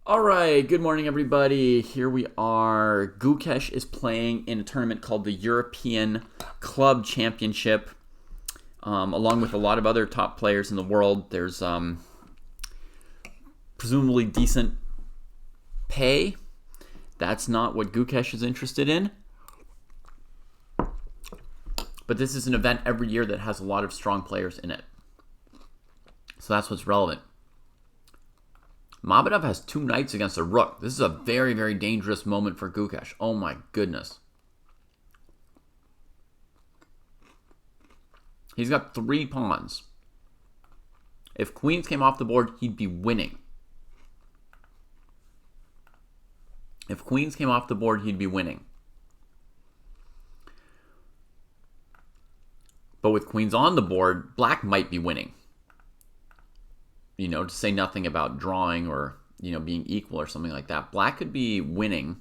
All right, good morning, everybody. Here we are. Gukesh is playing in a tournament called the European Club Championship, along with a lot of other top players in the world. There's presumably decent pay. That's not what Gukesh is interested in. But this is an event every year that has a lot of strong players in it. So that's what's relevant. Mamedov has two knights against a rook. This is a very, very dangerous moment for Gukesh. Oh my goodness. He's got three pawns. If queens came off the board, he'd be winning. If queens came off the board, he'd be winning. But with queens on the board, black might be winning. You know, to say nothing about drawing or, being equal or something like that. Black could be winning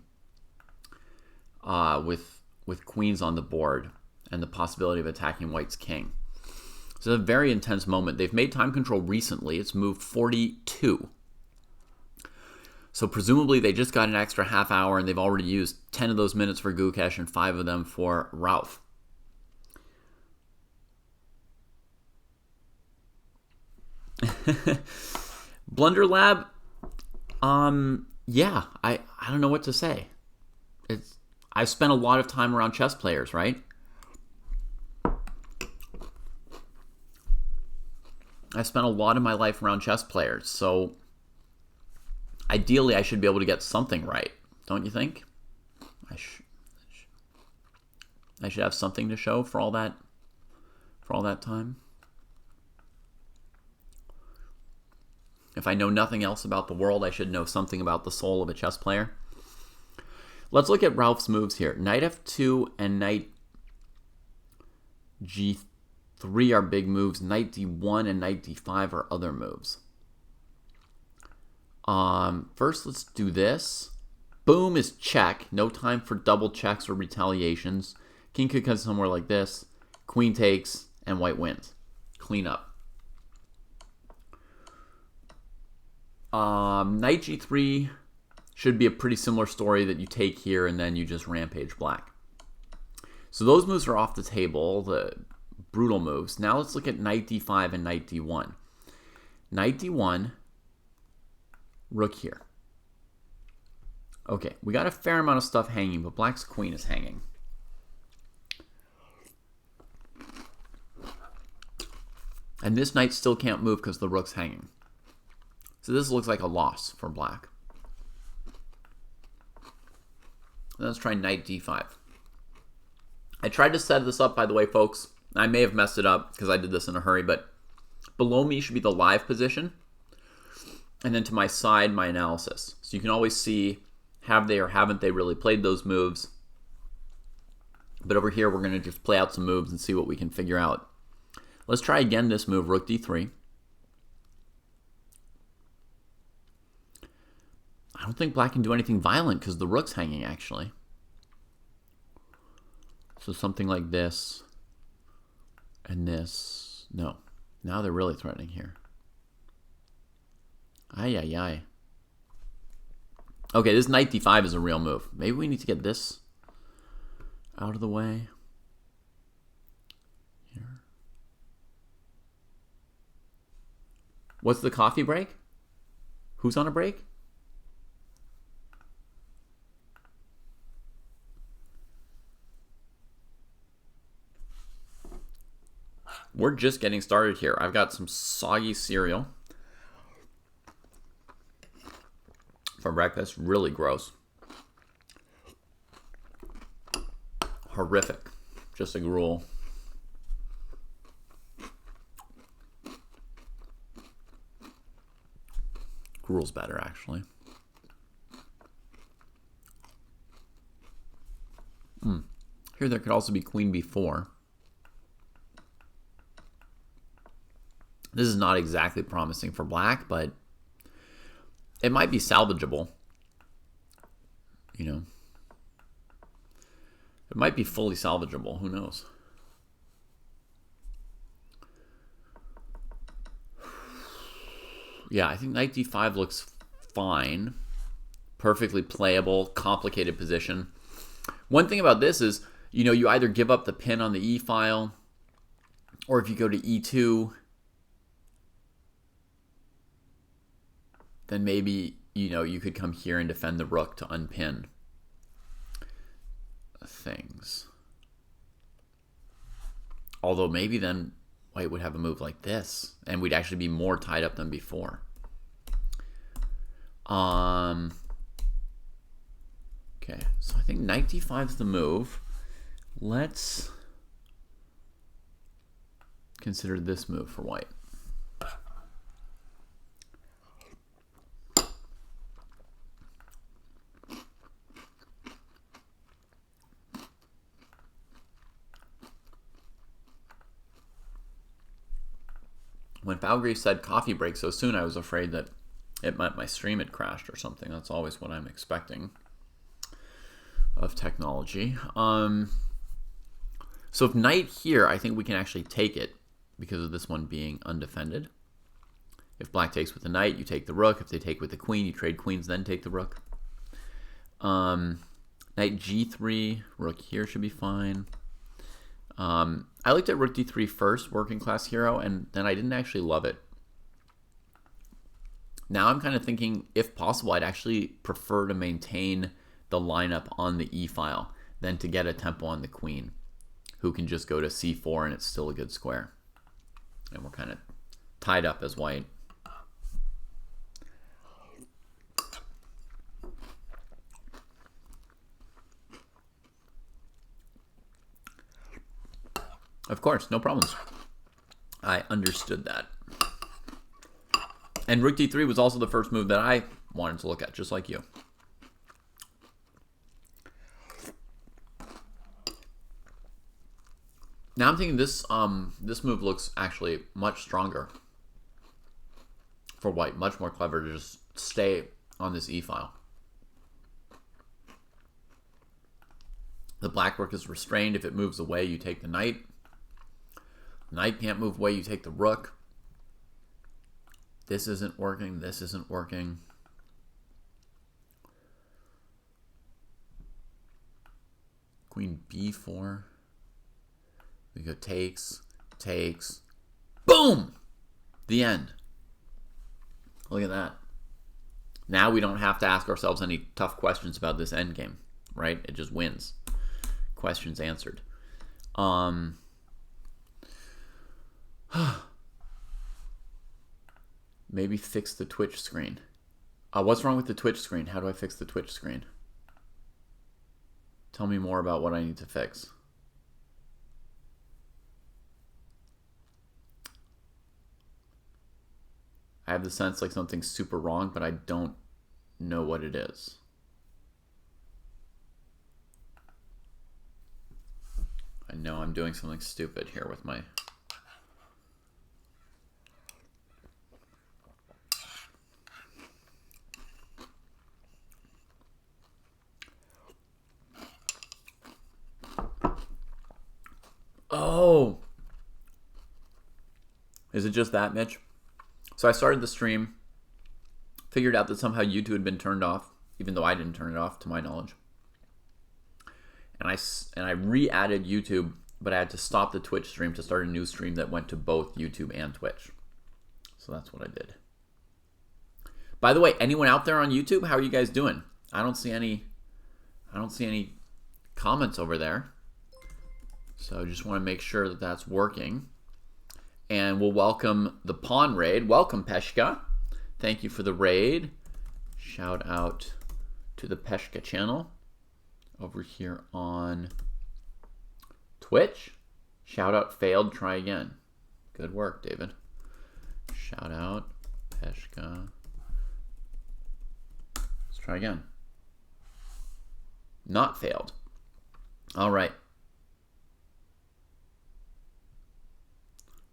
with queens on the board and the possibility of attacking white's king. It's a very intense moment. They've made time control recently. It's moved 42. So presumably they just got an extra half hour and they've already used 10 of those minutes for Gukesh and 5 of them for Ralph. Blunder Lab, yeah, I don't know what to say. I've spent a lot of time around chess players, right? I spent a lot of my life around chess players, so ideally I should be able to get something right, don't you think? I should have something to show for all that time. If I know nothing else about the world, I should know something about the soul of a chess player. Let's look at Ralph's moves here. Knight f2 and knight g3 are big moves. Knight d1 and knight d5 are other moves. First, let's do this. Boom is check. No time for double checks or retaliations. King could come somewhere like this. Queen takes, and white wins. Clean up. Knight g3 should be a pretty similar story that you take here and then you just rampage black. So those moves are off the table, the brutal moves. Now let's look at knight d5 and knight d1. Knight d1, rook here. Okay, we got a fair amount of stuff hanging, but black's queen is hanging. And this knight still can't move because the rook's hanging. So this looks like a loss for black. Let's try knight d5. I tried to set this up, by the way, folks. I may have messed it up because I did this in a hurry, but below me should be the live position. And then to my side, my analysis. So you can always see, have they or haven't they really played those moves. But over here, we're going to just play out some moves and see what we can figure out. Let's try again this move, rook d3. I don't think black can do anything violent because the rook's hanging, actually. So something like this and this. No. Now they're really threatening here. Ay, ay, ay. Okay, this knight d5 is a real move. Maybe we need to get this out of the way. Here. What's the coffee break? Who's on a break? We're just getting started here. I've got some soggy cereal for breakfast. Really gross. Horrific. Just a gruel. Gruel's better, actually. Here there could also be queen b4. This is not exactly promising for black, but it might be salvageable. It might be fully salvageable. Who knows? Yeah, I think knight d5 looks fine. perfectly playable, complicated position. One thing about this is, you either give up the pin on the e file, or if you go to e2, then maybe, you could come here and defend the rook to unpin things. Although maybe then white would have a move like this, and we'd actually be more tied up than before. Okay, so I think knight d5 is the move. Let's consider this move for white. When Falgary said coffee break so soon, I was afraid that it meant my stream had crashed or something. That's always what I'm expecting of technology. So if knight here, I think we can actually take it because of this one being undefended. If black takes with the knight, you take the rook. If they take with the queen, you trade queens, then take the rook. Knight g3, rook here should be fine. I looked at rook d3 first, working class hero, and then I didn't actually love it. Now I'm kind of thinking, if possible, I'd actually prefer to maintain the lineup on the e file than to get a tempo on the queen, who can just go to c4 and it's still a good square. And we're kind of tied up as white. Of course, no problems. I understood that. And rook d3 was also the first move that I wanted to look at, just like you. Now I'm thinking this move looks actually much stronger for white, much more clever to just stay on this e-file. The black rook is restrained. If it moves away, you take the knight. Knight can't move away, you take the rook. This isn't working, this isn't working. Queen b4. We go takes, boom! The end. Look at that. Now we don't have to ask ourselves any tough questions about this endgame, right? It just wins. Questions answered. Maybe fix the Twitch screen. What's wrong with the Twitch screen? How do I fix the Twitch screen? Tell me more about what I need to fix. I have the sense like something's super wrong, but I don't know what it is. I know I'm doing something stupid here with my... Oh! Is it just that, Mitch? So I started the stream, figured out that somehow YouTube had been turned off, even though I didn't turn it off, to my knowledge. And I re-added YouTube, but I had to stop the Twitch stream to start a new stream that went to both YouTube and Twitch. So that's what I did. By the way, anyone out there on YouTube, how are you guys doing? I don't see any comments over there. So I just want to make sure that that's working. And we'll welcome the Pawn Raid. Welcome, Peshka. Thank you for the raid. Shout out to the Peshka channel over here on Twitch. Shout out failed, try again. Good work, David. Shout out Peshka. Let's try again. Not failed. All right.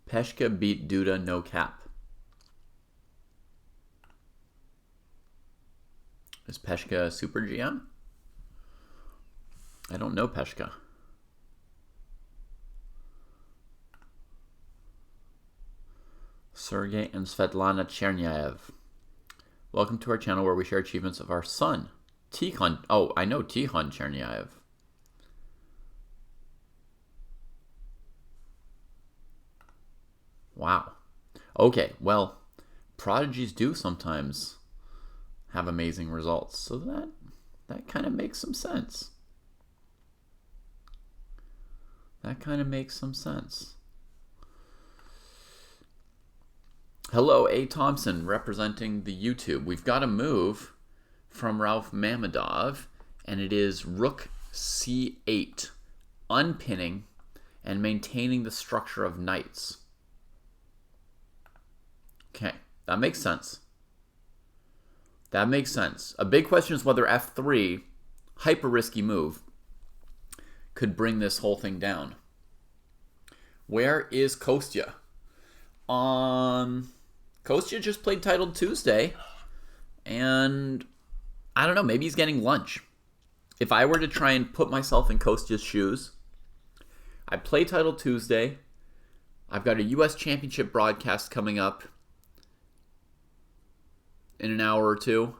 Peshka beat Duda no cap. Is Peshka a super GM? I don't know Peshka. Sergey and Svetlana Chernyaev. Welcome to our channel where we share achievements of our son. Tikhon. Oh, I know Tikhon Cherniaev. Wow. Okay, well, prodigies do sometimes have amazing results, so that kind of makes some sense. That kind of makes some sense. Hello, A. Thompson, representing the YouTube. We've got a move from Ralph Mamedov, and it is Rook C8, unpinning and maintaining the structure of knights. Okay, that makes sense. That makes sense. A big question is whether F3, hyper risky move, could bring this whole thing down. Where is Kostya? Kostya just played Titled Tuesday, and I don't know, maybe he's getting lunch. If I were to try and put myself in Kostya's shoes, I play Titled Tuesday. I've got a U.S. Championship broadcast coming up in an hour or two.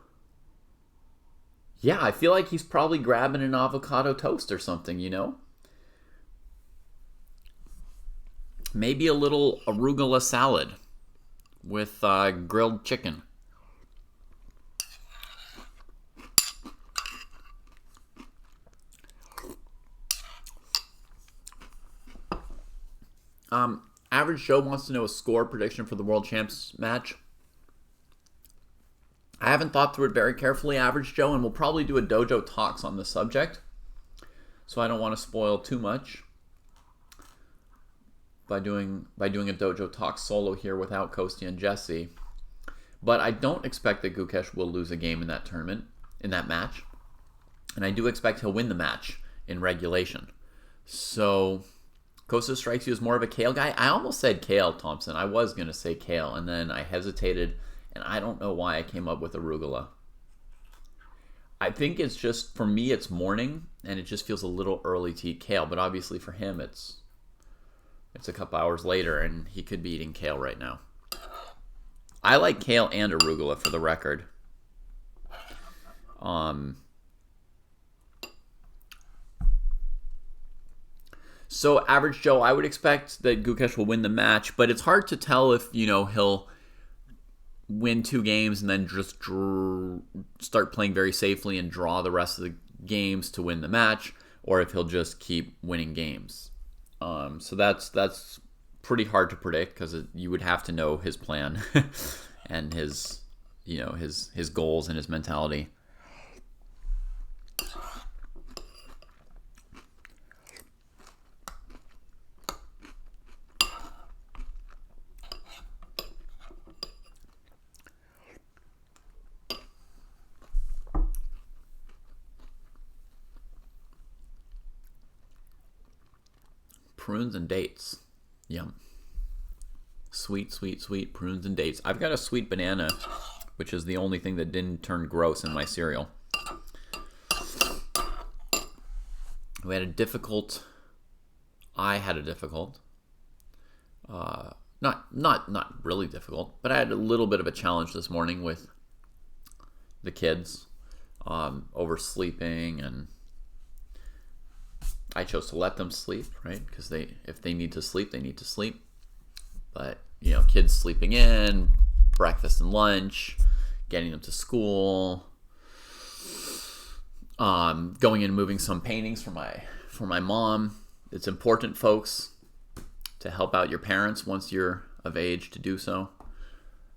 Yeah, I feel like he's probably grabbing an avocado toast or something, you know? Maybe a little arugula salad with grilled chicken. Average Joe wants to know a score prediction for the World Champs match. I haven't thought through it very carefully, Average Joe, and we'll probably do a Dojo Talks on the subject. So I don't want to spoil too much by doing a Dojo Talks solo here without Kostya and Jesse. But I don't expect that Gukesh will lose a game in that tournament, in that match. And I do expect he'll win the match in regulation. So Kostya strikes you as more of a kale guy. I almost said kale, Thompson. I was going to say kale, and then I hesitated, and I don't know why I came up with arugula. I think it's just, for me, it's morning, and it just feels a little early to eat kale. But obviously for him, it's a couple hours later, and he could be eating kale right now. I like kale and arugula, for the record. So, Average Joe, I would expect that Gukesh will win the match, but it's hard to tell if, he'll win 2 games and then just start playing very safely and draw the rest of the games to win the match, or if he'll just keep winning games. So that's pretty hard to predict, because you would have to know his plan and his goals and his mentality. Prunes and dates. Yum. Sweet, sweet, sweet prunes and dates. I've got a sweet banana, which is the only thing that didn't turn gross in my cereal. I had a difficult, not really difficult, but I had a little bit of a challenge this morning with the kids, oversleeping, and I chose to let them sleep, right? Because if they need to sleep, they need to sleep. But, kids sleeping in, breakfast and lunch, getting them to school, going in and moving some paintings for my mom. It's important, folks, to help out your parents once you're of age to do so.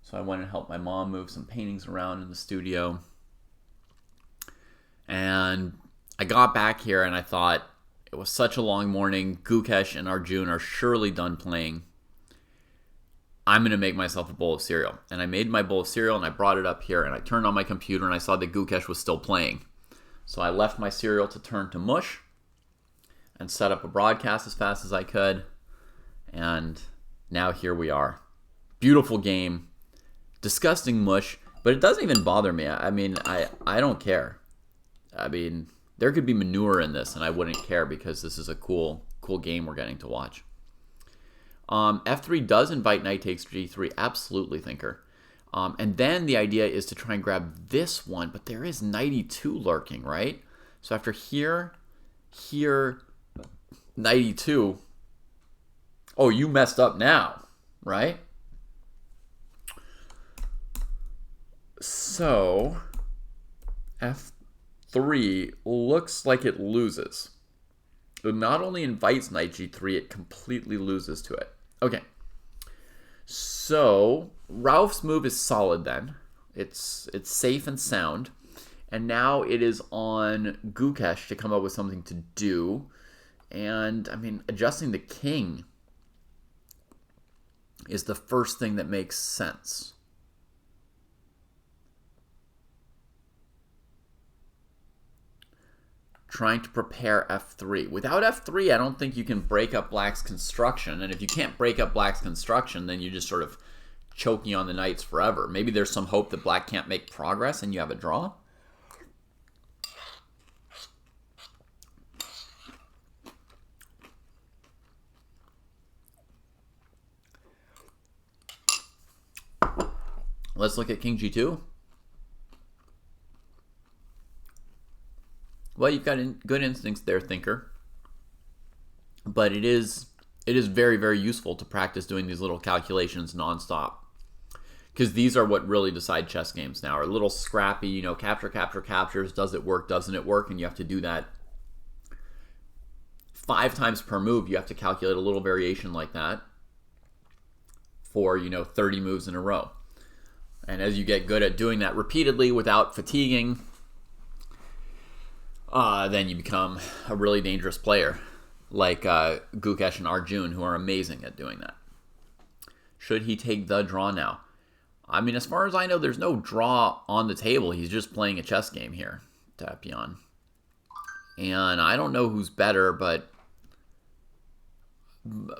So I went and helped my mom move some paintings around in the studio. And I got back here and I thought, it was such a long morning. Gukesh and Arjun are surely done playing. I'm going to make myself a bowl of cereal. And I made my bowl of cereal and I brought it up here and I turned on my computer and I saw that Gukesh was still playing. So I left my cereal to turn to mush and set up a broadcast as fast as I could. And now here we are. Beautiful game. Disgusting mush. But it doesn't even bother me. I mean, I don't care. I mean, there could be manure in this, and I wouldn't care because this is a cool game we're getting to watch. F3 does invite knight takes g3. Absolutely, Thinker. And then the idea is to try and grab this one, but there is knight e2 lurking, right? So after here, knight e2. Oh, you messed up now, right? So f3 looks like it loses. It not only invites knight g3, it completely loses to it. Okay. So Ralph's move is solid then. It's safe and sound. And now it is on Gukesh to come up with something to do. And, I mean, adjusting the king is the first thing that makes sense. Trying to prepare f3. Without f3, I don't think you can break up black's construction. And if you can't break up black's construction, then you're just sort of choking on the knights forever. Maybe there's some hope that black can't make progress and you have a draw. Let's look at king g2. Well, you've got good instincts there, thinker. But it is very, very useful to practice doing these little calculations nonstop. Because these are what really decide chess games now. Are a little scrappy, you know, capture, captures. Does it work? Doesn't it work? And you have to do that 5 times per move. You have to calculate a little variation like that for, you know, 30 moves in a row. And as you get good at doing that repeatedly without fatiguing, then you become a really dangerous player, like Gukesh and Arjun, who are amazing at doing that. Should he take the draw now? I mean, as far as I know, there's no draw on the table. He's just playing a chess game here, Tapion. And I don't know who's better, but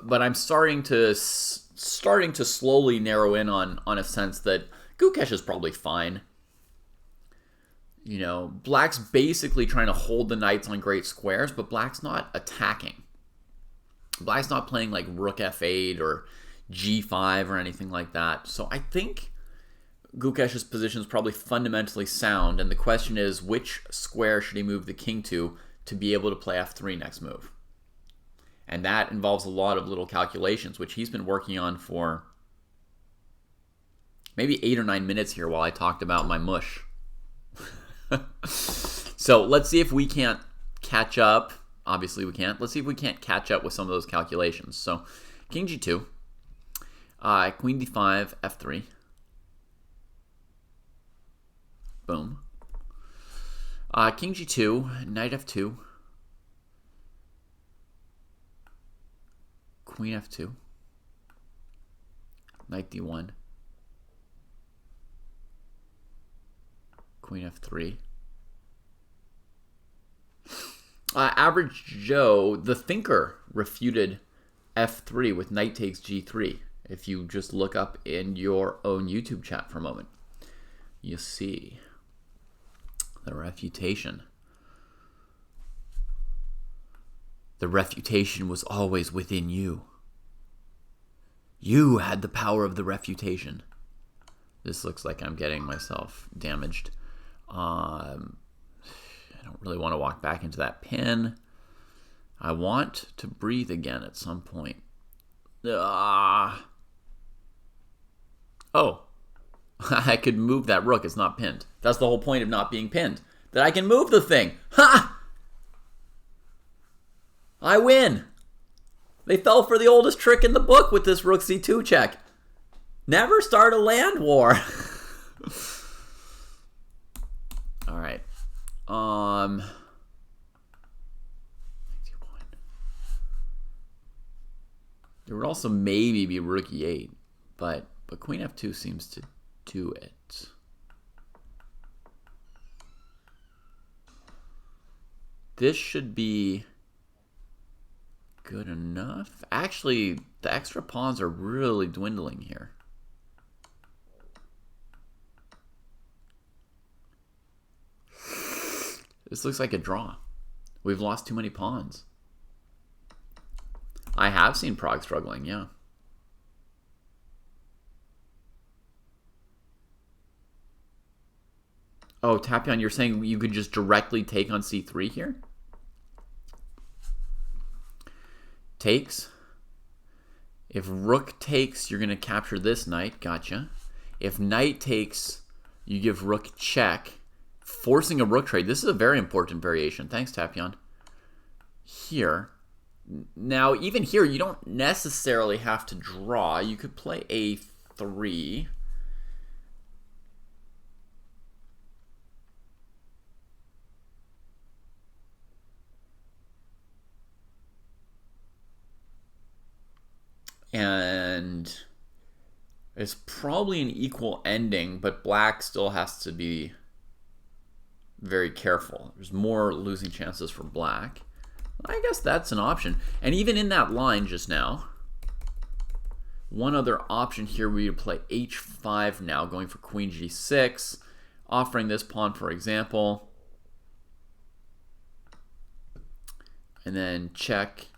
I'm starting to slowly narrow in on a sense that Gukesh is probably fine. You know, black's basically trying to hold the knights on great squares, but black's not attacking. Black's not playing like rook f8 or g5 or anything like that. So I think Gukesh's position is probably fundamentally sound, and the question is, which square should he move the king to be able to play f3 next move? And that involves a lot of little calculations, which he's been working on for maybe 8 or 9 minutes here while I talked about my mush. So let's see if we can't catch up. Obviously we can't. Let's see if we can't catch up with some of those calculations. So king g2, queen d5, f3. Boom. King g2, knight f2. Queen f2. Knight d1. Queen f3. Average Joe, the thinker, refuted f3 with knight takes g3. If you just look up in your own YouTube chat for a moment, you see the refutation. The refutation was always within you. You had the power of the refutation. This looks like I'm getting myself damaged. I don't really want to walk back into that pin. I want to breathe again at some point. Oh. I could move that rook. It's not pinned. That's the whole point of not being pinned. That I can move the thing. Ha! I win. They fell for the oldest trick in the book with this rook c2 check. Never start a land war. All right. There would also maybe be rook e8, but queen f2 seems to do it. This should be good enough. Actually, the extra pawns are really dwindling here. This looks like a draw. We've lost too many pawns. I have seen Prague struggling, yeah. Oh, Tapion, you're saying you could just directly take on c3 here? Takes. If rook takes, you're going to capture this knight. Gotcha. If knight takes, you give rook check, forcing a rook trade. This is a very important variation. Thanks, Tapion. Here. Now, even here, you don't necessarily have to draw. You could play a3. And it's probably an equal ending, but black still has to be very careful. There's more losing chances for black. I guess that's an option. And even in that line just now, one other option here would be to play h5 now, going for queen g6, offering this pawn, for example. And then check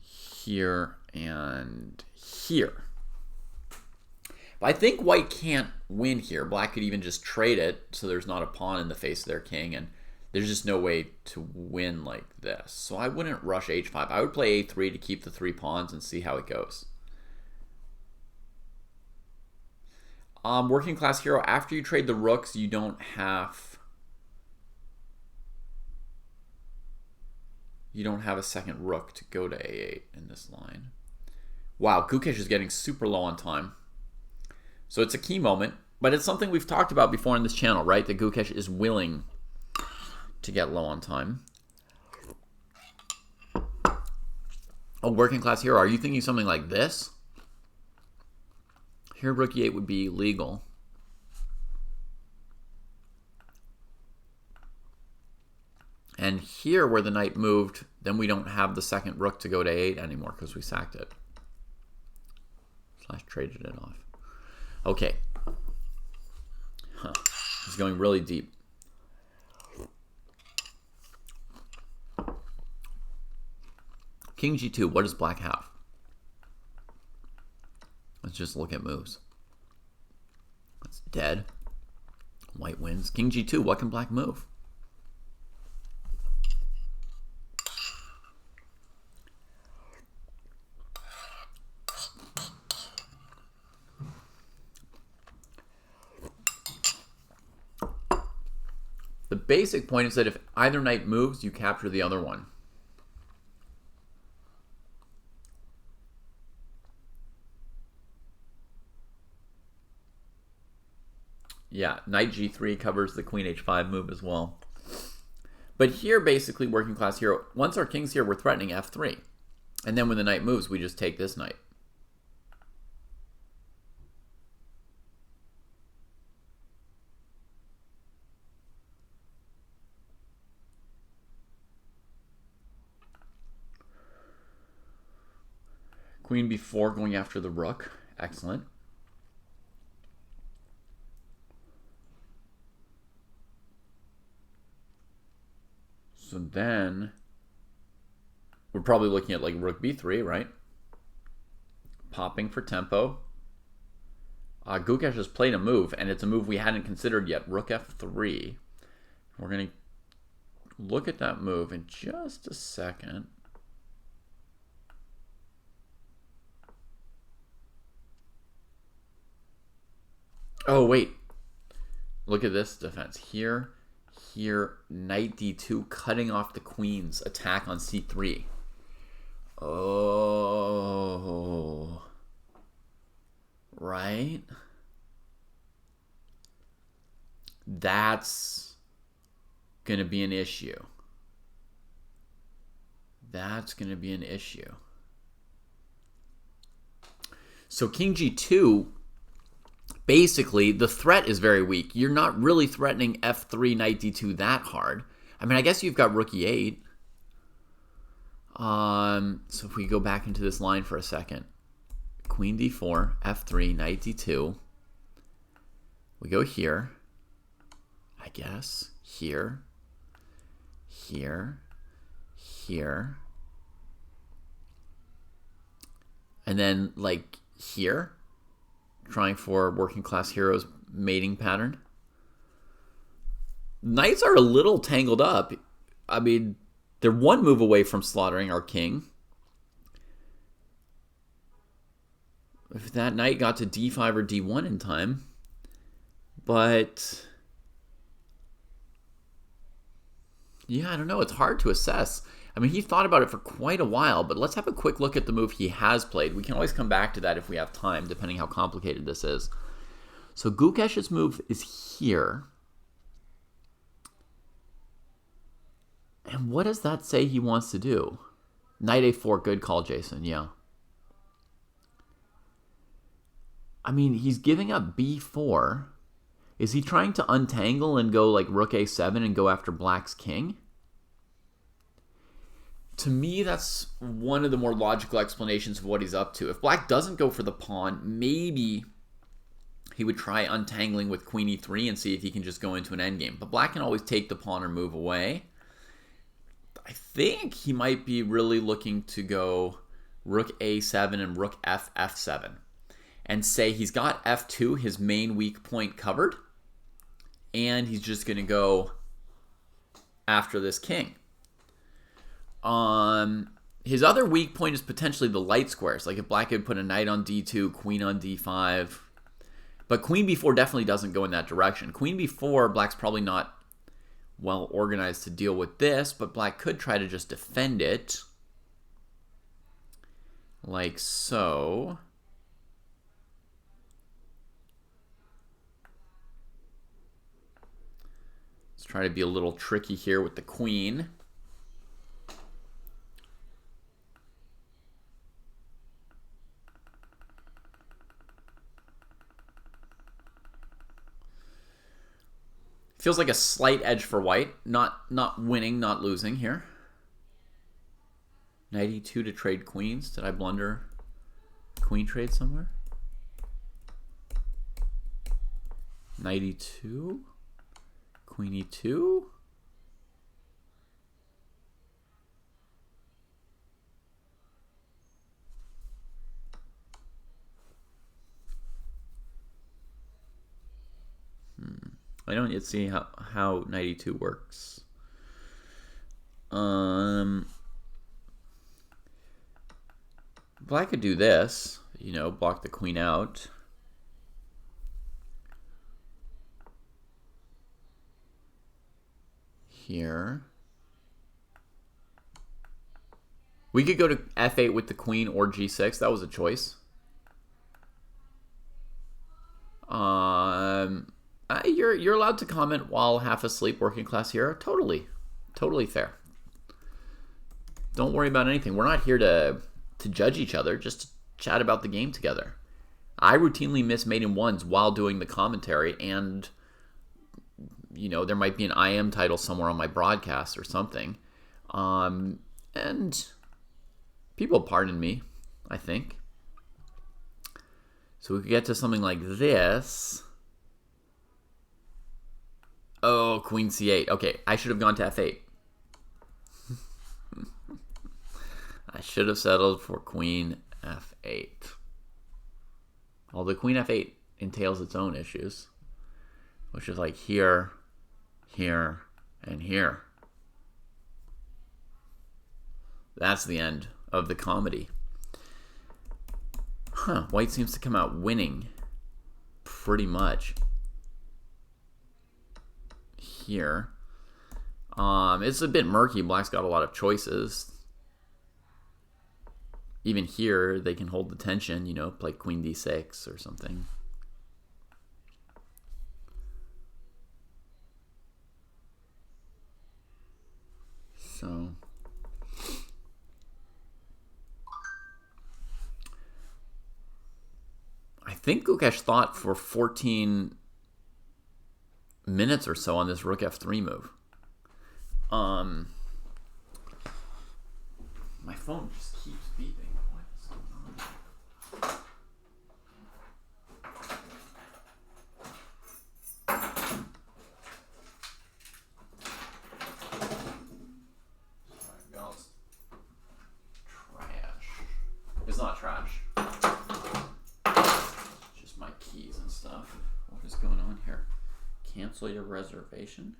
here and here. But I think white can't win here. Black could even just trade it, so there's not a pawn in the face of their king, and there's just no way to win like this. So I wouldn't rush h5. I would play a3 to keep the 3 pawns and see how it goes. Working class hero, after you trade the rooks, you don't have a second rook to go to a8 in this line. Wow, Gukesh is getting super low on time. So it's a key moment, but it's something we've talked about before on this channel, right? That Gukesh is willing to get low on time. Oh, working class hero, are you thinking something like this? Here, rook e8 would be legal. And here, where the knight moved, then we don't have the second rook to go to a8 anymore because we sacked it. Slash traded it off. Okay. Huh. It's going really deep. King g2, what does black have? Let's just look at moves. That's dead. White wins. King g2, what can black move? The basic point is that if either knight moves, you capture the other one. Yeah, knight g3 covers the queen h5 move as well. But here, basically, working class hero, once our king's here, we're threatening f3. And then when the knight moves, we just take this knight. Queen b4 going after the rook. Excellent. So then we're probably looking at like rook b3, right? Popping for tempo. Gukesh has played a move, and it's a move we hadn't considered yet. Rook f3. We're going to look at that move in just a second. Oh, wait. Look at this defense. Here, knight d2, cutting off the queen's attack on c3. Oh. Right? That's going to be an issue. That's going to be an issue. So king g2... basically, the threat is very weak. You're not really threatening f3, knight d2 that hard. I mean, I guess you've got rook e8. So if we go back into this line for a second. Queen d4, f3, knight d2. We go here. I guess. Here. Here. Here. And then, like, here. Trying for working class heroes mating pattern. Knights are a little tangled up. I mean, they're one move away from slaughtering our king. If that knight got to d5 or d1 in time. But yeah, I don't know. It's hard to assess. I mean, he thought about it for quite a while, but let's have a quick look at the move he has played. We can always come back to that if we have time, depending how complicated this is. So Gukesh's move is here. And what does that say he wants to do? Knight a4, good call, Jason, yeah. I mean, he's giving up b4. Is he trying to untangle and go like rook a7 and go after black's king? To me, that's one of the more logical explanations of what he's up to. If black doesn't go for the pawn, maybe he would try untangling with queen e3 and see if he can just go into an endgame. But black can always take the pawn or move away. I think he might be really looking to go rook a7 and rook f7 and say he's got f2, his main weak point, covered, and he's just going to go after this king. His other weak point is potentially the light squares. Like if black could put a knight on d2, queen on d5. But queen b4 definitely doesn't go in that direction. Queen b4, black's probably not well organized to deal with this, but black could try to just defend it. Like so. Let's try to be a little tricky here with the queen. Feels like a slight edge for white. Not winning, not losing here. Knight e2 to trade queens. Did I blunder queen trade somewhere? Knight e2. Queen e2. I don't yet see how knight e2 works. Black could do this, you know, block the queen out. Here. We could go to f8 with the queen or g6. That was a choice. You're allowed to comment while half asleep, working class hero. Totally fair. Don't worry about anything. We're not here to judge each other, just to chat about the game together. I routinely miss mate in ones while doing the commentary, and you know, there might be an IM title somewhere on my broadcast or something. And people pardon me, I think. So we could get to something like this. Oh, queen c8. Okay, I should have gone to f8. I should have settled for queen f8. Although queen f8 entails its own issues, which is like here, here, and here. That's the end of the comedy. Huh, white seems to come out winning pretty much here. It's a bit murky. Black's got a lot of choices. Even here, they can hold the tension, you know, play queen d6 or something. So I think Gukesh thought for 14 minutes or so on this rook f3 move. My phone just keeps beeping. What is going on? Trash. It's not trash. It's just my keys and stuff. What is going on here? Cancel your reservation?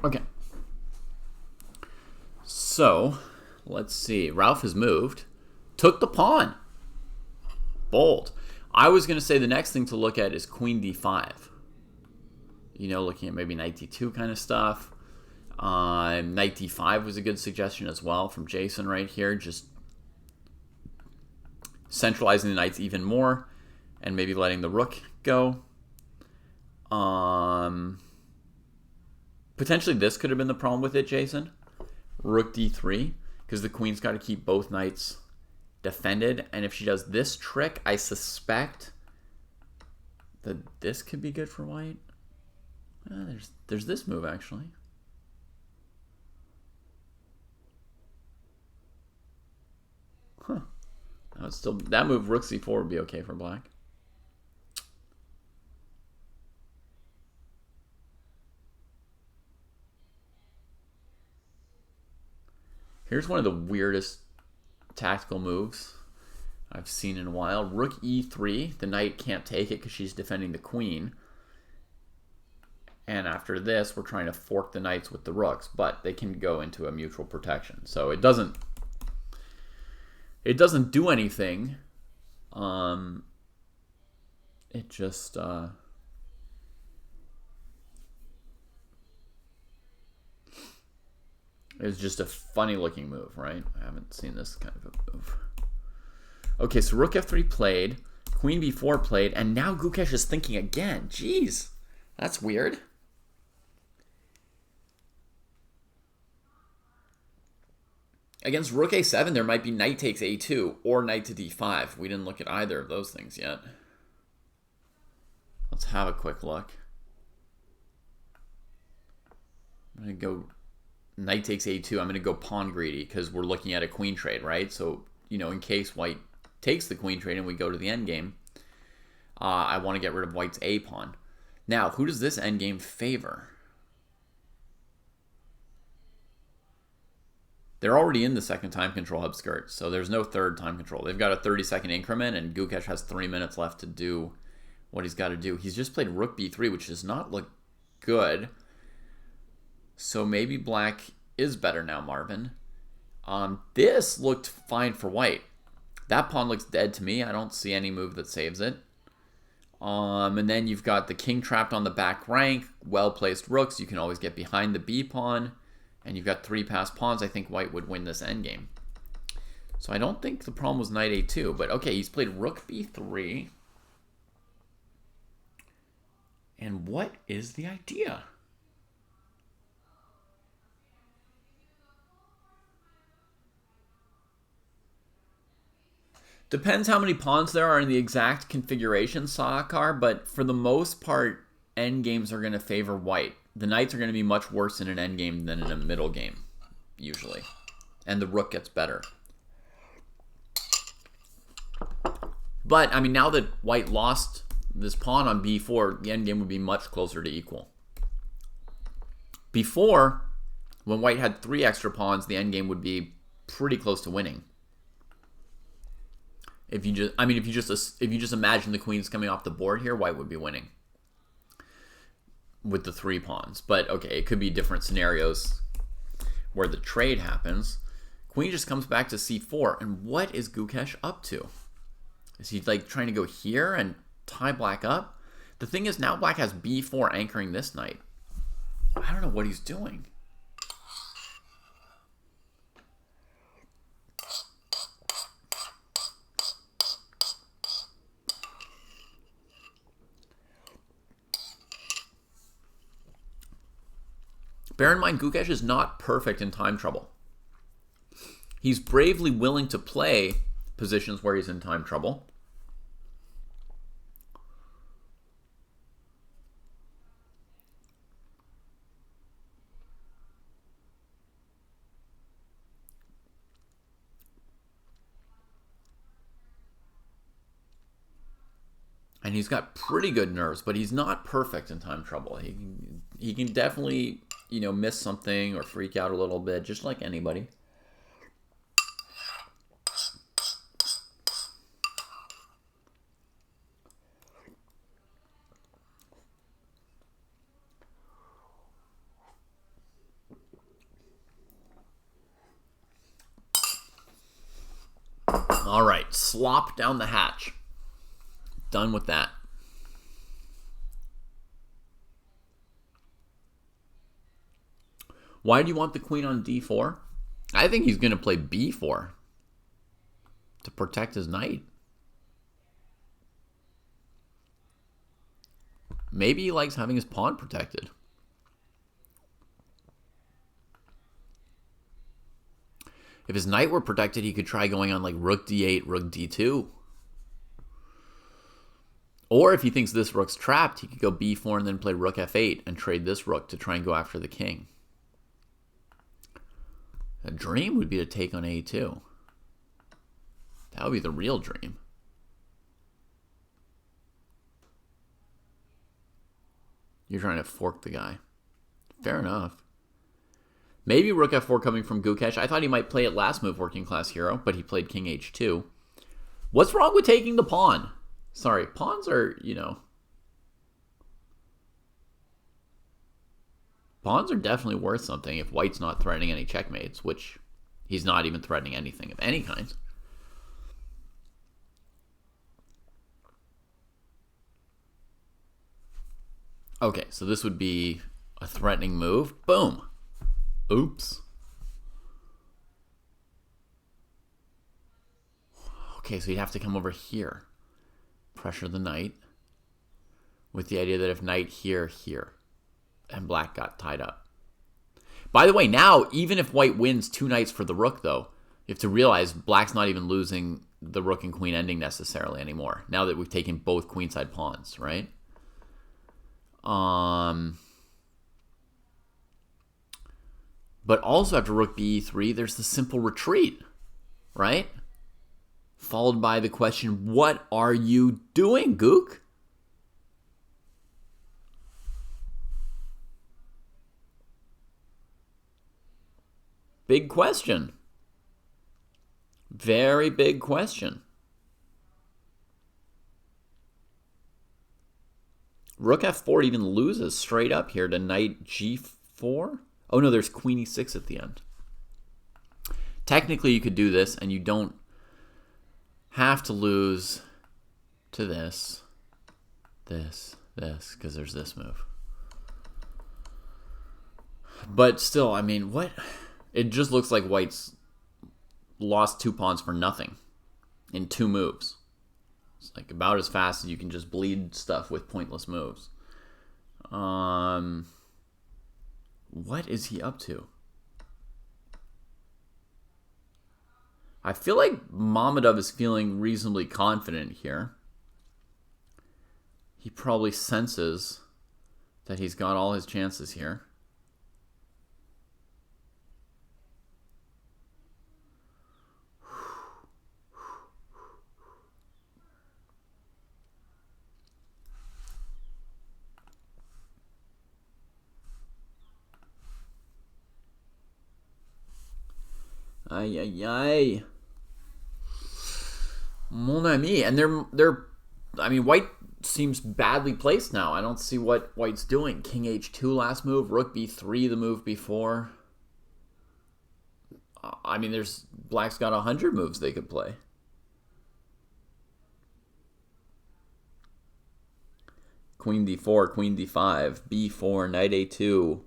Okay. So, let's see. Ralph has moved. Took the pawn. Bold. I was going to say the next thing to look at is queen d5. You know, looking at maybe knight d2 kind of stuff. Knight d5 was a good suggestion as well from Jason right here. Just centralizing the knights even more and maybe letting the rook go. Potentially this could have been the problem with it, Jason. Rook d3, because the queen's got to keep both knights defended. And if she does this trick, I suspect that this could be good for white. There's this move, actually. Huh. That move, rook c4, would be okay for black. Here's one of the weirdest tactical moves I've seen in a while. Rook e3. The knight can't take it because she's defending the queen. And after this, we're trying to fork the knights with the rooks, but they can go into a mutual protection. So it doesn't do anything. It just it's just a funny looking move, right? I haven't seen this kind of a move. Okay, so rook f3 played, queen b4 played, and now Gukesh is thinking again. Jeez, that's weird. Against rook a7, there might be knight takes a2 or knight to d5. We didn't look at either of those things yet. Let's have a quick look. I'm going to go knight takes a2. I'm going to go pawn greedy because we're looking at a queen trade, right? So, you know, in case white takes the queen trade and we go to the endgame, I want to get rid of white's a pawn. Now, who does this endgame favor? They're already in the second time control hub skirt, so there's no third time control. They've got a 30-second increment, and Gukesh has 3 minutes left to do what he's got to do. He's just played rook b3, which does not look good. So maybe black is better now, Marvin. This looked fine for white. That pawn looks dead to me. I don't see any move that saves it. And then you've got the king trapped on the back rank, well-placed rooks. You can always get behind the b pawn. And you've got 3 passed pawns. I think white would win this endgame. So I don't think the problem was knight a2. But okay, he's played rook b3. And what is the idea? Depends how many pawns there are in the exact configuration, Sahakar. But for the most part, endgames are going to favor white. The knights are going to be much worse in an endgame than in a middle game, usually. And the rook gets better. But, I mean, now that white lost this pawn on b4, the endgame would be much closer to equal. Before, when white had 3 extra pawns, the endgame would be pretty close to winning. If you just imagine the queens coming off the board here, white would be winning with the 3 pawns. But okay, it could be different scenarios where the trade happens. Queen just comes back to c4, and what is Gukesh up to? Is he like trying to go here and tie black up? The thing is, now black has b4 anchoring this knight. I don't know what he's doing. Bear in mind, Gukesh is not perfect in time trouble. He's bravely willing to play positions where he's in time trouble. And he's got pretty good nerves, but he's not perfect in time trouble. He can definitely, you know, miss something or freak out a little bit, just like anybody. All right, slop down the hatch. Done with that. Why do you want the queen on d4? I think he's going to play b4 to protect his knight. Maybe he likes having his pawn protected. If his knight were protected, he could try going on like rook d8, rook d2. Or if he thinks this rook's trapped, he could go b4 and then play rook f8 and trade this rook to try and go after the king. A dream would be to take on a2. That would be the real dream. You're trying to fork the guy. Fair enough. Maybe rook f4 coming from Gukesh. I thought he might play it last move, working class hero, but he played king h2. What's wrong with taking the pawn? Sorry, pawns are, you know... Pawns are definitely worth something if white's not threatening any checkmates, which he's not even threatening anything of any kind. Okay, so this would be a threatening move. Boom. Oops. Okay, so you'd have to come over here. Pressure the knight. With the idea that if knight here, here. And black got tied up. By the way, now, even if white wins 2 knights for the rook, though, you have to realize black's not even losing the rook and queen ending necessarily anymore. Now that we've taken both queenside pawns, right? But also after rook b3, there's the simple retreat, right? Followed by the question, what are you doing, Gook? Big question. Very big question. Rook f4 even loses straight up here to knight g4. Oh no, there's queen e6 at the end. Technically you could do this and you don't have to lose to this, because there's this move. But still, I mean, what? It just looks like white's lost 2 pawns for nothing in 2 moves. It's like about as fast as you can just bleed stuff with pointless moves. What is he up to? I feel like Mamedov is feeling reasonably confident here. He probably senses that he's got all his chances here. Ay, ay, ay. Mon ami. And they're I mean, white seems badly placed now. I don't see what white's doing. King h2 last move, rook b3 the move before. I mean, black's got 100 moves they could play. Queen d4, queen d5, b4, knight a2.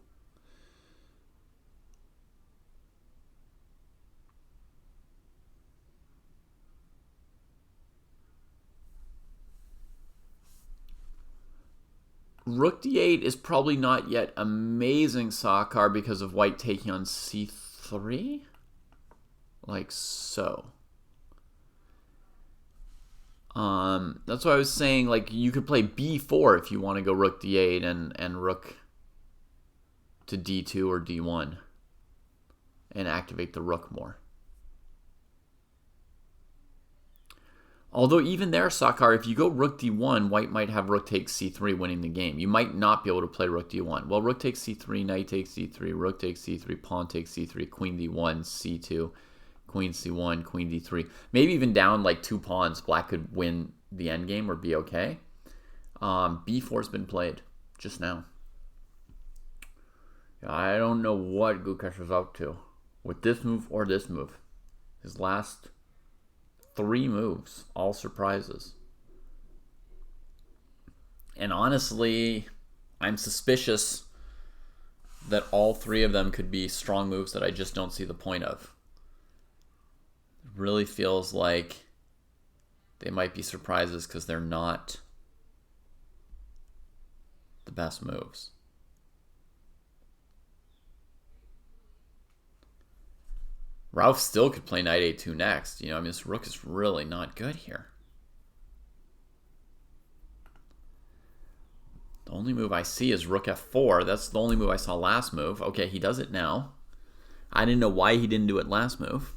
Rook d8 is probably not yet amazing Sakar because of white taking on c3. Like so. That's why I was saying, like, you could play b4 if you want to go rook d8 and rook to d2 or d1 and activate the rook more. Although even there, Sakar, if you go rook d1, white might have rook takes c3 winning the game. You might not be able to play rook d1. Well, rook takes c3, knight takes c3, rook takes c3, pawn takes c3, queen d1, c2, queen c1, queen d3. Maybe even down like 2 pawns, black could win the endgame or be okay. b4's been played just now. I don't know what Gukesh is up to with this move or this move. His last 3 moves, all surprises. And honestly, I'm suspicious that all 3 of them could be strong moves that I just don't see the point of. It really feels like they might be surprises because they're not the best moves. Ralph still could play knight a2 next. You know, I mean, this rook is really not good here. The only move I see is rook f4. That's the only move I saw last move. Okay, he does it now. I didn't know why he didn't do it last move.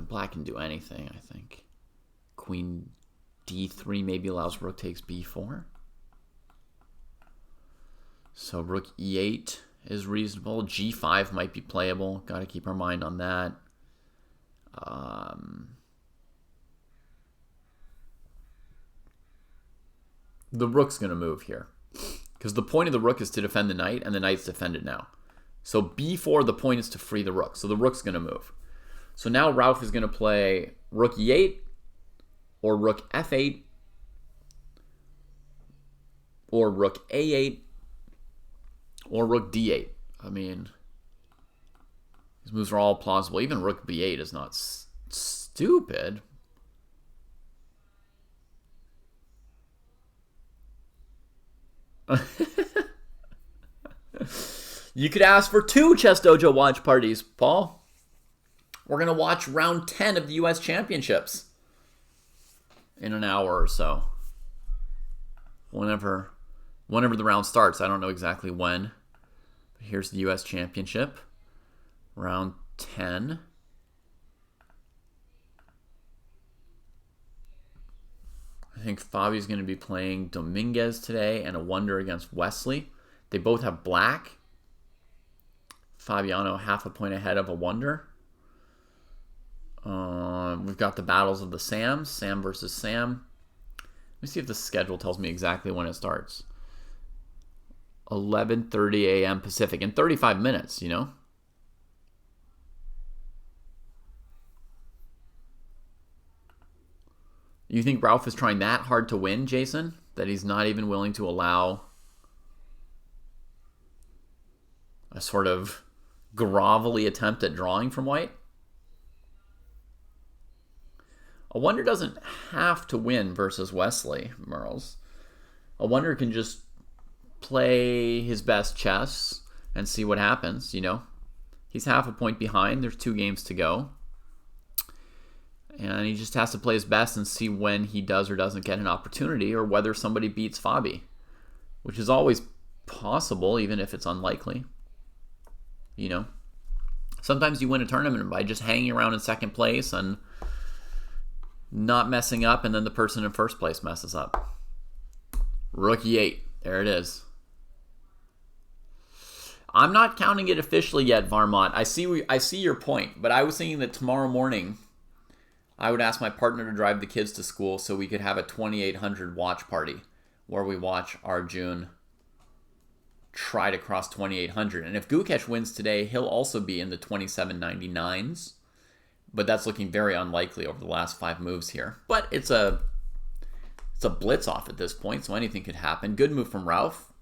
Black can do anything, I think. Queen d3 maybe allows rook takes b4. So rook e8 is reasonable. g5 might be playable. Got to keep our mind on that. The rook's going to move here. Because the point of the rook is to defend the knight, and the knight's defended now. So b4, the point is to free the rook. So the rook's going to move. So now Ralph is going to play rook e8, or rook f8, or rook a8, or rook d8. I mean, these moves are all plausible. Even rook b8 is not stupid. You could ask for 2 Chess Dojo watch parties, Paul. We're going to watch round 10 of the U.S. Championships in an hour or so. Whenever the round starts. I don't know exactly when. But here's the U.S. Championship. Round 10. I think Fabi's going to be playing Dominguez today and a wonder against Wesley. They both have black. Fabiano half a point ahead of a wonder. We've got the battles of the Sams. Sam versus Sam. Let me see if the schedule tells me exactly when it starts. 11:30 a.m. Pacific. In 35 minutes, you know? You think Ralph is trying that hard to win, Jason? That he's not even willing to allow a sort of grovelly attempt at drawing from white? A wonder doesn't have to win versus Wesley, Merles. A wonder can just play his best chess and see what happens, you know? He's half a point behind. There's 2 games to go. And he just has to play his best and see when he does or doesn't get an opportunity, or whether somebody beats Fabi, which is always possible, even if it's unlikely. You know? Sometimes you win a tournament by just hanging around in second place and not messing up, and then the person in first place messes up. Rook e8. There it is. I'm not counting it officially yet, Varmont. I see your point, but I was thinking that tomorrow morning I would ask my partner to drive the kids to school so we could have a 2800 watch party where we watch Arjun try to cross 2800. And if Gukesh wins today, he'll also be in the 2799s. But that's looking very unlikely over the last 5 moves here. But it's a blitz off at this point, so anything could happen. Good move from Ralph.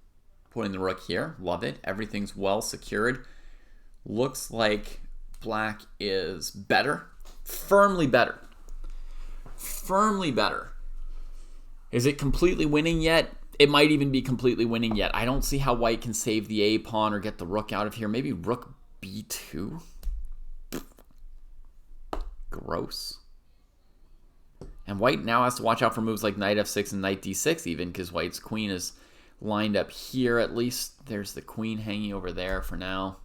Putting the rook here. Love it. Everything's well secured. Looks like black is better. Firmly better. Firmly better. Is it completely winning yet? It might even be completely winning yet. I don't see how white can save the A pawn or get the rook out of here. Maybe rook b2? Gross. And white now has to watch out for moves like knight f6 and knight d6 even, because white's queen is lined up here at least. There's the queen hanging over there for now.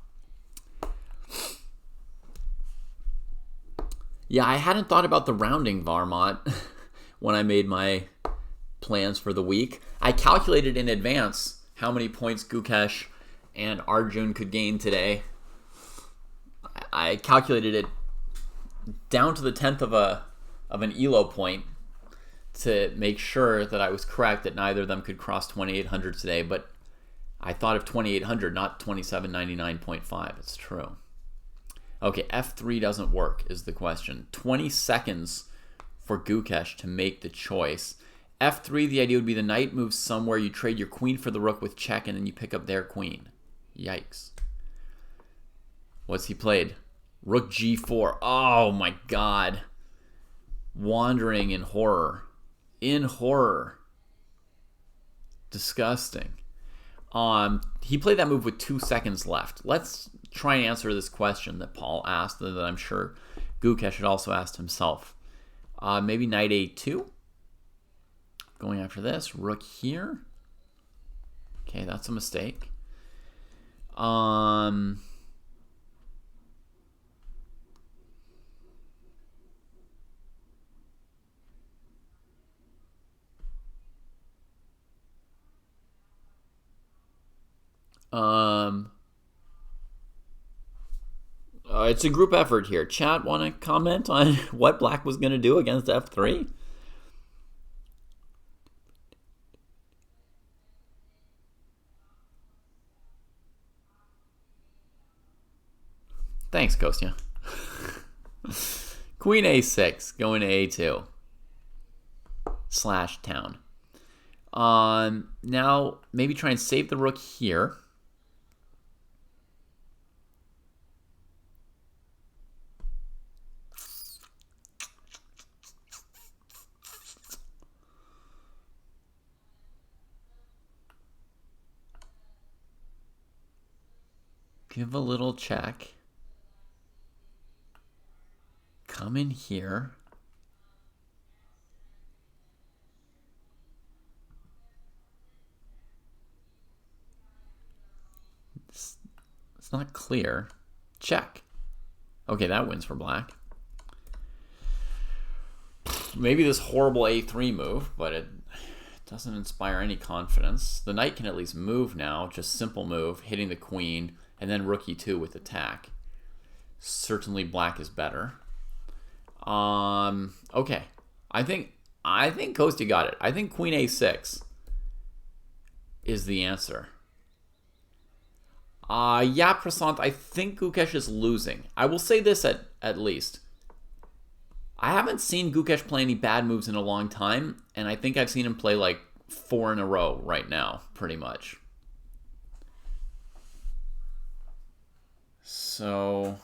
Yeah, I hadn't thought about the rounding, Varmont, when I made my plans for the week. I calculated in advance how many points Gukesh and Arjun could gain today. I calculated it down to the 10th of an ELO point to make sure that I was correct that neither of them could cross 2800 today. But I thought of 2800, not 2799.5. It's true. Okay, f3 doesn't work is the question. 20 seconds for Gukesh to make the choice. f3, the idea would be the knight moves somewhere, you trade your queen for the rook with check, and then you pick up their queen. Yikes. What's he played? Rook g4. Oh my god. Wandering in horror. In horror. Disgusting. He played that move with 2 seconds left. Let's try and answer this question that Paul asked, that I'm sure Gukesh had also asked himself. Maybe knight a2. Going after this. Rook here. Okay, that's a mistake. It's a group effort here. Chat, want to comment on what Black was going to do against f3? Thanks, Kostya. Queen a6, going to a2. / town. Now, maybe try and save the rook here. Give a little check. Come in here. It's not clear. Check. Okay, that wins for Black. Maybe this horrible a3 move, but it doesn't inspire any confidence. The knight can at least move now. Just simple move, hitting the queen, and then rook e2 with attack. Certainly Black is better. Okay. I think Kostya got it. I think queen a6 is the answer. Yeah, Prasant, I think Gukesh is losing. I will say this at least. I haven't seen Gukesh play any bad moves in a long time, and I think I've seen him play like 4 in a row right now, pretty much. So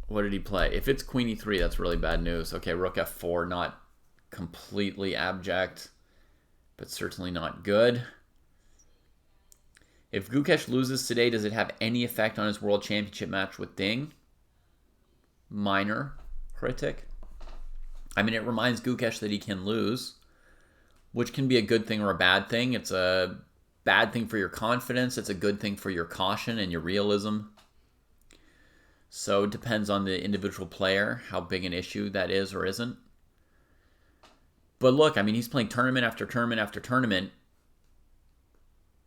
what did he play? If it's queen e3, that's really bad news. Okay, rook f4, not completely abject, but certainly not good. If Gukesh loses today, does it have any effect on his World Championship match with Ding? Minor. Critic. I mean, it reminds Gukesh that he can lose, which can be a good thing or a bad thing. It's a bad thing for your confidence. It's a good thing for your caution and your realism. So it depends on the individual player, how big an issue that is or isn't. But look, I mean, he's playing tournament after tournament after tournament.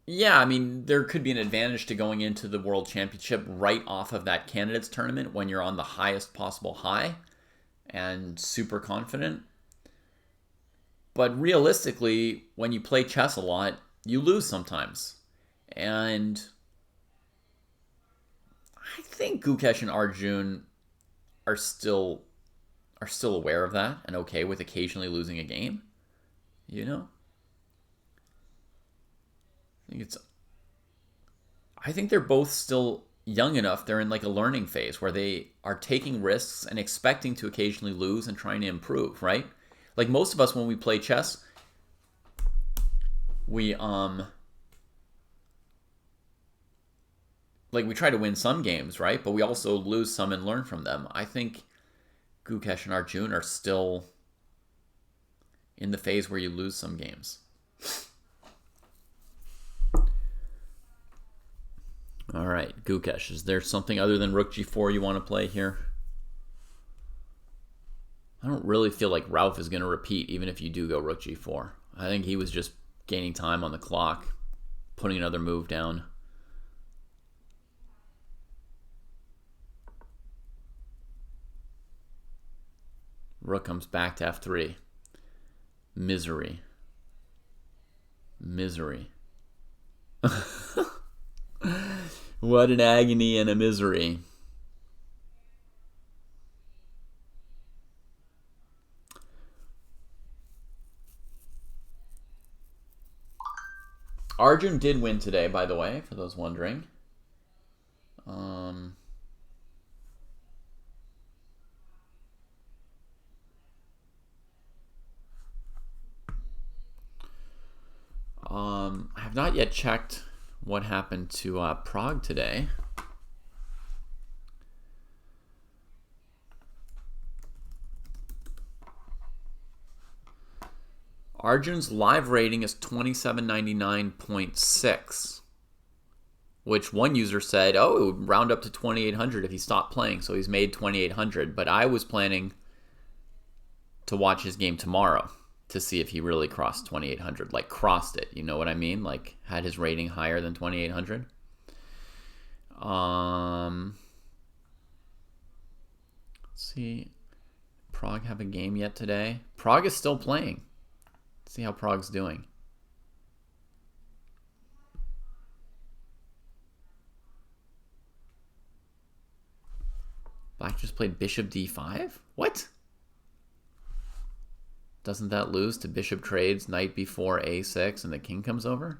Yeah, I mean, there could be an advantage to going into the World Championship right off of that candidates tournament when you're on the highest possible high and super confident. But realistically, when you play chess a lot, you lose sometimes. And I think Gukesh and Arjun are still aware of that and okay with occasionally losing a game. You know? I think they're both still young enough. They're in like a learning phase where they are taking risks and expecting to occasionally lose and trying to improve, right? Like most of us when we play chess, we try to win some games, right? But we also lose some and learn from them. I think Gukesh and Arjun are still in the phase where you lose some games. All right, Gukesh, is there something other than rook g4 you want to play here? I don't really feel like Ralph is going to repeat even if you do go rook g4. I think he was just gaining time on the clock, putting another move down. Rook comes back to f3. Misery. Misery. What an agony and a misery. Arjun did win today, by the way, for those wondering. I have not yet checked what happened to Prague today. Arjun's live rating is 2799.6, which one user said, oh, it would round up to 2800 if he stopped playing, so he's made 2800. But I was planning to watch his game tomorrow to see if he really crossed 2800, like crossed it, you know what I mean? Like had his rating higher than 2800. Let's see. Prague have a game yet today? Prague is still playing. Let's see how Prague's doing. Black just played bishop d5? What? Doesn't that lose to bishop trades knight b4 a6 and the king comes over?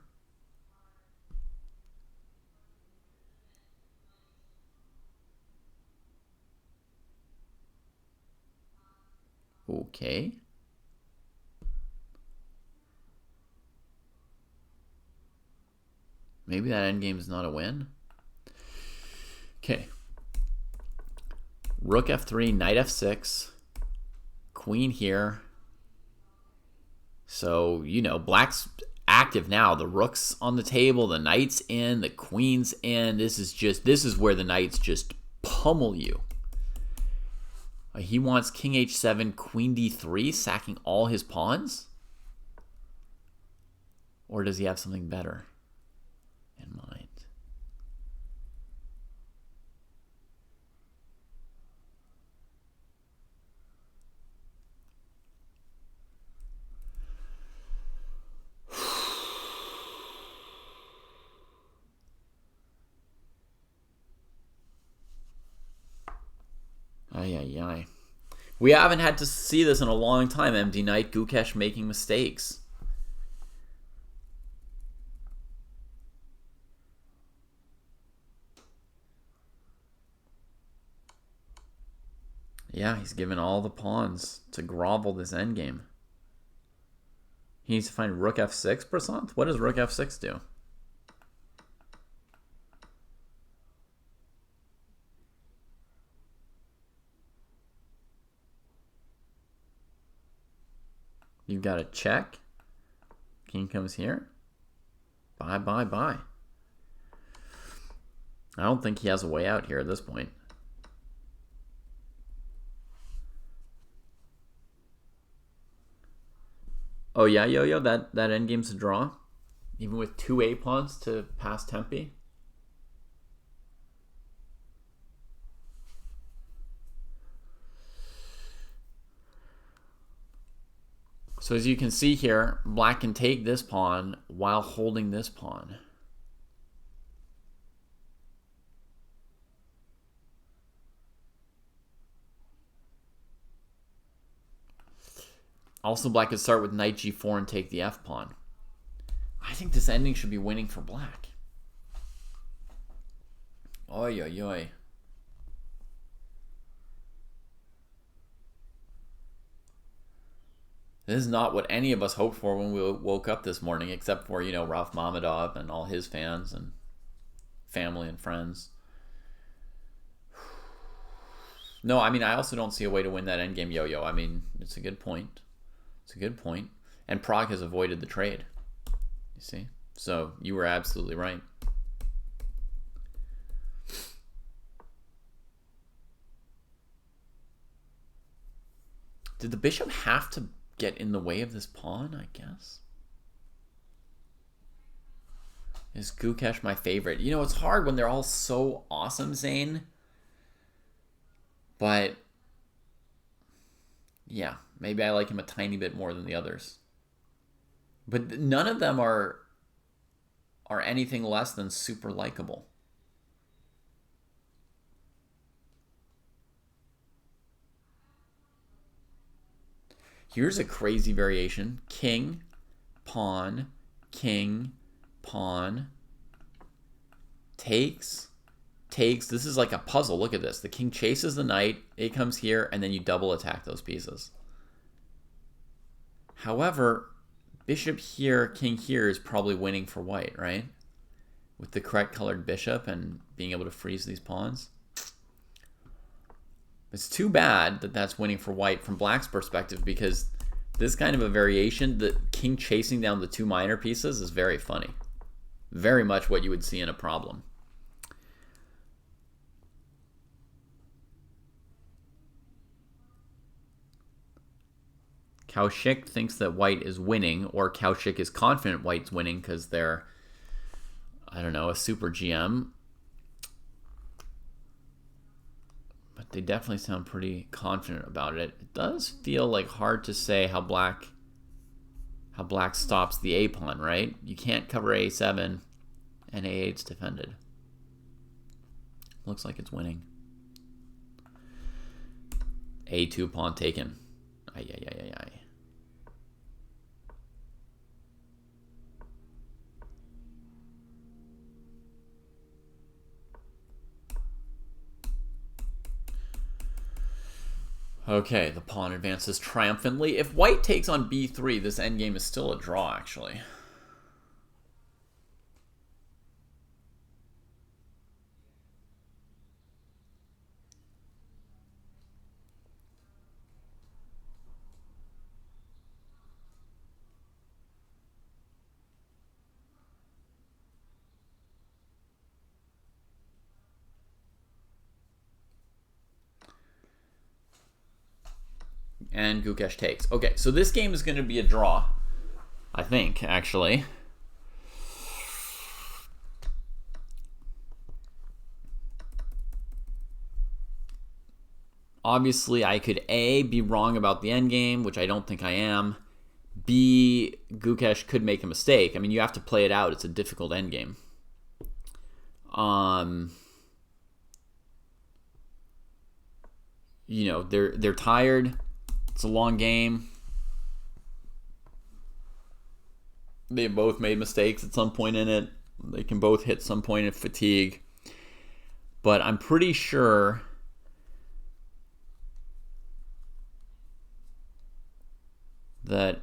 Okay. Maybe that endgame is not a win. Okay. Rook f3, knight f6, queen here. So, you know, black's active now. The rook's on the table, the knight's in, the queen's in. This is where the knights just pummel you. He wants king h7, queen d3, sacking all his pawns? Or does he have something better in mind? Ay. We haven't had to see this in a long time, MD Knight. Gukesh making mistakes. Yeah, he's given all the pawns to grovel this endgame. He needs to find rook f6, Prasant? What does rook f6 do? You've got a check. King comes here. Bye. I don't think he has a way out here at this point. Oh yeah, Yo-Yo, that endgame's a draw? Even with two A pawns to pass Tempe? So as you can see here, black can take this pawn while holding this pawn. Also, black could start with knight g4 and take the f pawn. I think this ending should be winning for black. Oy. This is not what any of us hoped for when we woke up this morning, except for, you know, Ralph Mamedov and all his fans and family and friends. No, I mean, I also don't see a way to win that endgame, Yo-Yo. I mean, it's a good point. And Prague has avoided the trade. You see? So you were absolutely right. Did the bishop have to get in the way of this pawn, I guess? Is Gukesh my favorite? You know, it's hard when they're all so awesome, Zane. But yeah, maybe I like him a tiny bit more than the others. But none of them are anything less than super likable. Here's a crazy variation. King, pawn, king, pawn, takes, takes. This is like a puzzle. Look at this. The king chases the knight. It comes here, and then you double attack those pieces. However, bishop here, king here is probably winning for white, right? With the correct colored bishop and being able to freeze these pawns. It's too bad that that's winning for white from black's perspective, because this kind of a variation, the king chasing down the two minor pieces, is very funny. Very much what you would see in a problem. Kaushik thinks that white is winning, or Kaushik is confident white's winning because they're, I don't know, a super GM. But they definitely sound pretty confident about it. It does feel like hard to say how black stops the A pawn, right? You can't cover A7 and A8's defended. Looks like it's winning. A2 pawn taken. Ay, ay, ay, ay, ay. Okay, the pawn advances triumphantly. If white takes on b3, this endgame is still a draw, actually. And Gukesh takes. Okay, so this game is going to be a draw, I think, actually. Obviously, I could A, be wrong about the endgame, which I don't think I am. B, Gukesh could make a mistake. I mean, you have to play it out. It's a difficult endgame. You know, they're tired. It's a long game. They both made mistakes at some point in it. They can both hit some point of fatigue. But I'm pretty sure that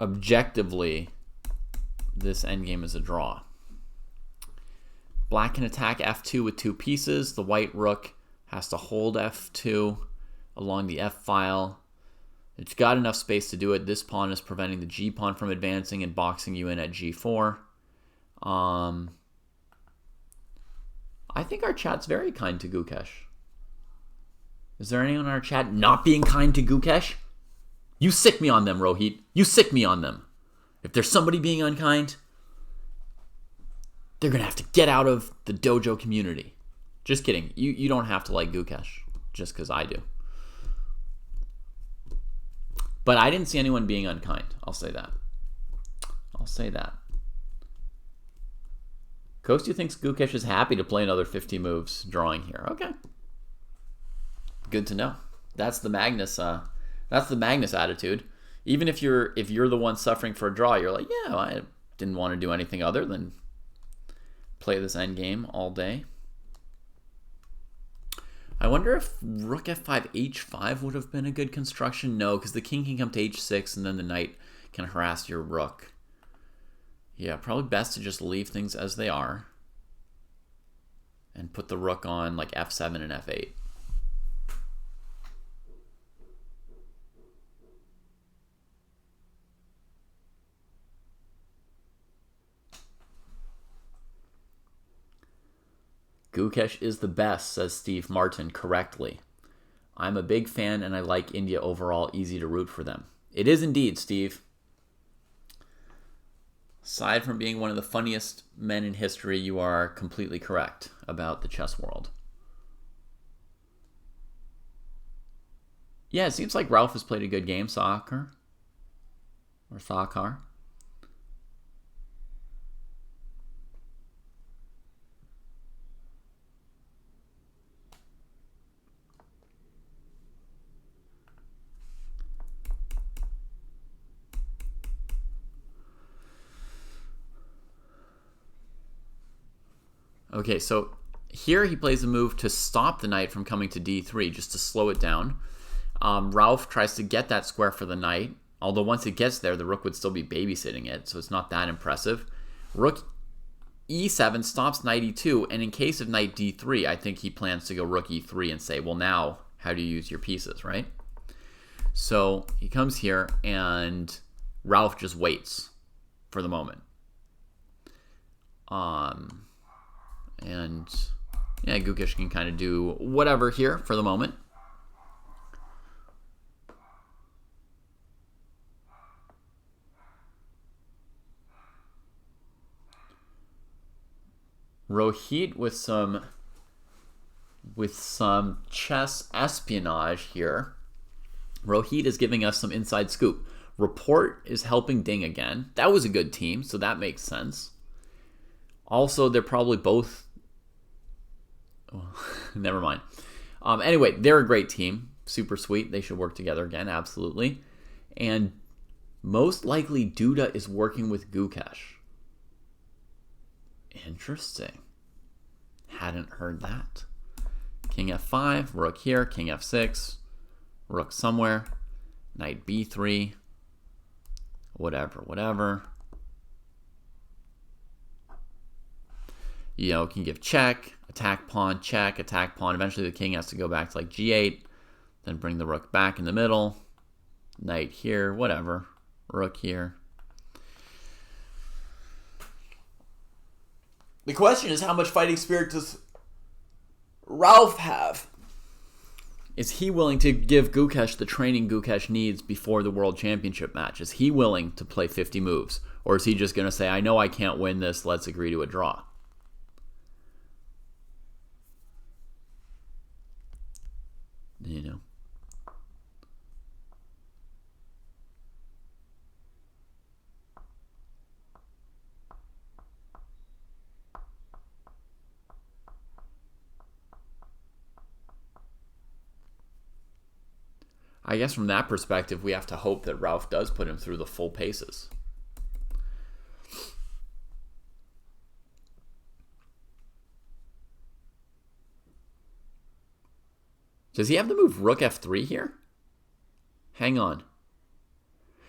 objectively this endgame is a draw. Black can attack f2 with two pieces. The white rook has to hold f2 along the f-file. It's got enough space to do it. This pawn is preventing the g-pawn from advancing and boxing you in at g4. I think our chat's very kind to Gukesh. Is there anyone in our chat not being kind to Gukesh? You sick me on them, Rohit. You sick me on them. If there's somebody being unkind, they're going to have to get out of the dojo community. Just kidding. You don't have to like Gukesh just because I do. But I didn't see anyone being unkind. I'll say that. I'll say that. Kostya thinks Gukesh is happy to play another 50 moves drawing here. Okay. Good to know. That's the Magnus attitude. Even if you're the one suffering for a draw, you're like, yeah, I didn't want to do anything other than play this endgame all day. I wonder if rook f5, h5 would have been a good construction. No, because the king can come to h6 and then the knight can harass your rook. Yeah, probably best to just leave things as they are and put the rook on like f7 and f8. Gukesh is the best, says Steve Martin correctly. I'm a big fan and I like India overall. Easy to root for them. It is indeed, Steve. Aside from being one of the funniest men in history, you are completely correct about the chess world. Yeah, it seems like Ralph has played a good game, soccer. or Sakar. Okay, so here he plays a move to stop the knight from coming to d3, just to slow it down. Ralph tries to get that square for the knight, although once it gets there, the rook would still be babysitting it, so it's not that impressive. Rook e7 stops knight e2, and in case of knight d3, I think he plans to go rook e3 and say, well, now, how do you use your pieces, right? So he comes here, and Ralph just waits for the moment. And yeah, Gukesh can kind of do whatever here for the moment. Rohit with some chess espionage here. Rohit is giving us some inside scoop. Report is helping Ding again. That was a good team, so that makes sense. Also, they're probably both... Oh, never mind. Anyway, they're a great team. Super sweet. They should work together again, absolutely. And most likely, Duda is working with Gukesh. Interesting. Hadn't heard that. King f5, rook here, king f6, rook somewhere, knight b3, whatever. You know, can give check, attack pawn, check, attack pawn. Eventually the king has to go back to like g8, then bring the rook back in the middle, knight here, whatever, rook here. The question is, how much fighting spirit does Ralph have? Is he willing to give Gukesh the training Gukesh needs before the World Championship match? Is he willing to play 50 moves? Or is he just going to say, I know I can't win this, let's agree to a draw? You know. I guess from that perspective, we have to hope that Ralph does put him through the full paces. Does he have the move rook f3 here? Hang on.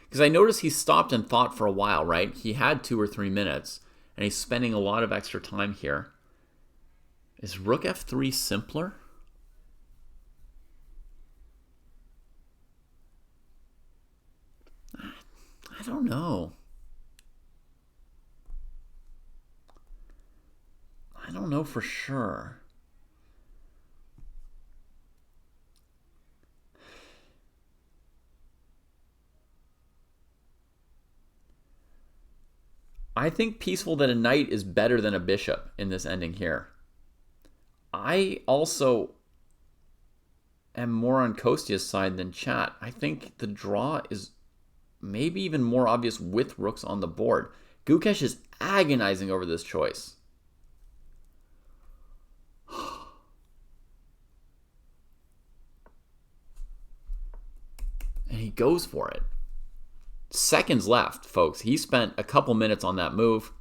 Because I noticed he stopped and thought for a while, right? He had 2 or 3 minutes, and he's spending a lot of extra time here. Is rook f3 simpler? I don't know. I don't know for sure. I think peaceful that a knight is better than a bishop in this ending here. I also am more on Kostya's side than chat. I think the draw is maybe even more obvious with rooks on the board. Gukesh is agonizing over this choice. And he goes for it. Seconds left, folks. He spent a couple minutes on that move.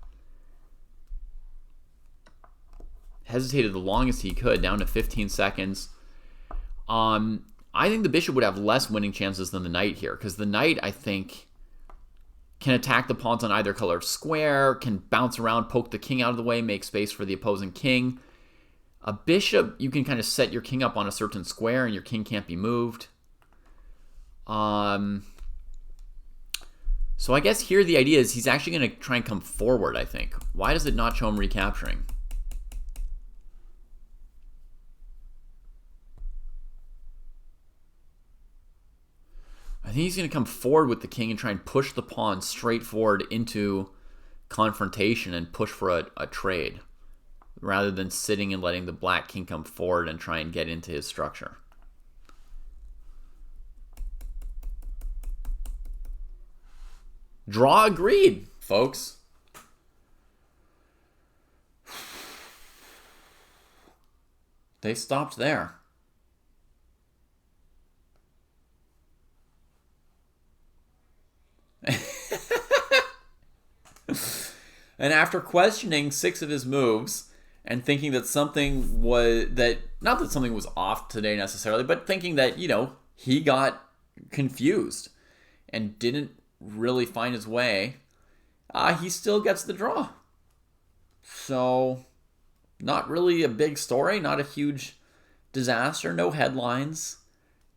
Hesitated the longest he could, down to 15 seconds. I think the bishop would have less winning chances than the knight here, because the knight, I think, can attack the pawns on either color of square, can bounce around, poke the king out of the way, make space for the opposing king. A bishop, you can kind of set your king up on a certain square, and your king can't be moved. So I guess here the idea is he's actually going to try and come forward, I think. Why does it not show him recapturing? I think he's going to come forward with the king and try and push the pawn straight forward into confrontation and push for a trade, rather than sitting and letting the black king come forward and try and get into his structure. Draw agreed, folks. They stopped there. And after questioning 6 of his moves and thinking that something was not that something was off today necessarily, but thinking that, he got confused and didn't really find his way, he still gets the draw. So, not really a big story, not a huge disaster, no headlines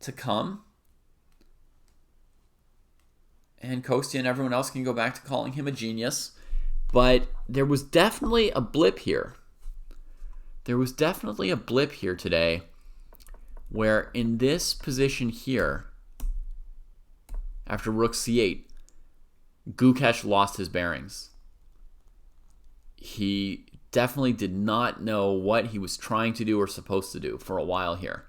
to come. And Kostya and everyone else can go back to calling him a genius. But there was definitely a blip here. There was definitely a blip here today where in this position here, after rook c8, Gukesh lost his bearings. He definitely did not know what he was trying to do or supposed to do for a while here.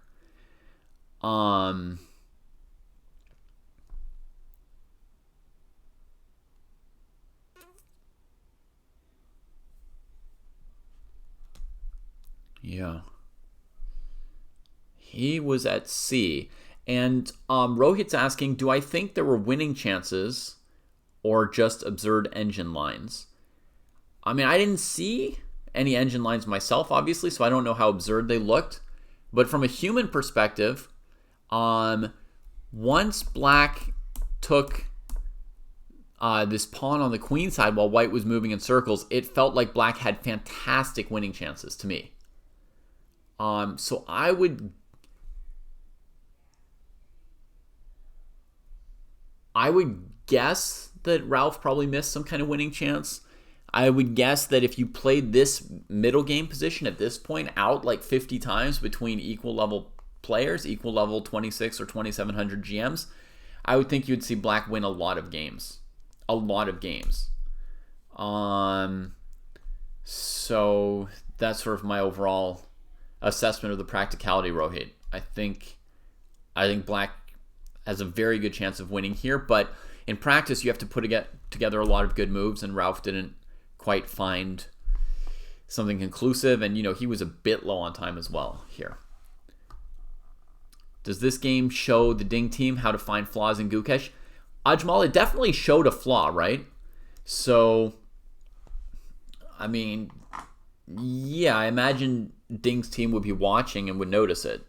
Yeah. He was at C. And Rohit's asking, do I think there were winning chances or just absurd engine lines? I mean, I didn't see any engine lines myself, obviously, so I don't know how absurd they looked. But from a human perspective, once black took this pawn on the queen side while white was moving in circles, it felt like black had fantastic winning chances to me. So I would guess that Ralph probably missed some kind of winning chance. I would guess that if you played this middle game position at this point out like 50 times between equal level players, equal level 26 or 2700 GMs, I would think you'd see black win a lot of games. A lot of games. So that's sort of my overall assessment of the practicality, Rohit. I think black has a very good chance of winning here, but in practice you have to put together a lot of good moves, and Ralph didn't quite find something conclusive, and he was a bit low on time as well here. Does this game show the Ding team how to find flaws in Gukesh? Ajmal, it definitely showed a flaw, right? So, I mean, yeah, I imagine Ding's team would be watching and would notice it.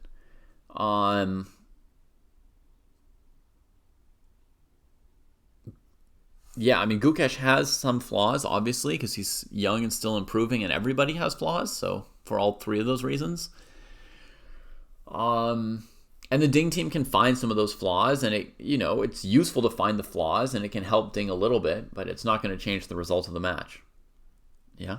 Yeah, I mean, Gukesh has some flaws, obviously, because he's young and still improving, and everybody has flaws, so for all 3 of those reasons. And the Ding team can find some of those flaws, and it's useful to find the flaws, and it can help Ding a little bit, but it's not going to change the result of the match. Yeah?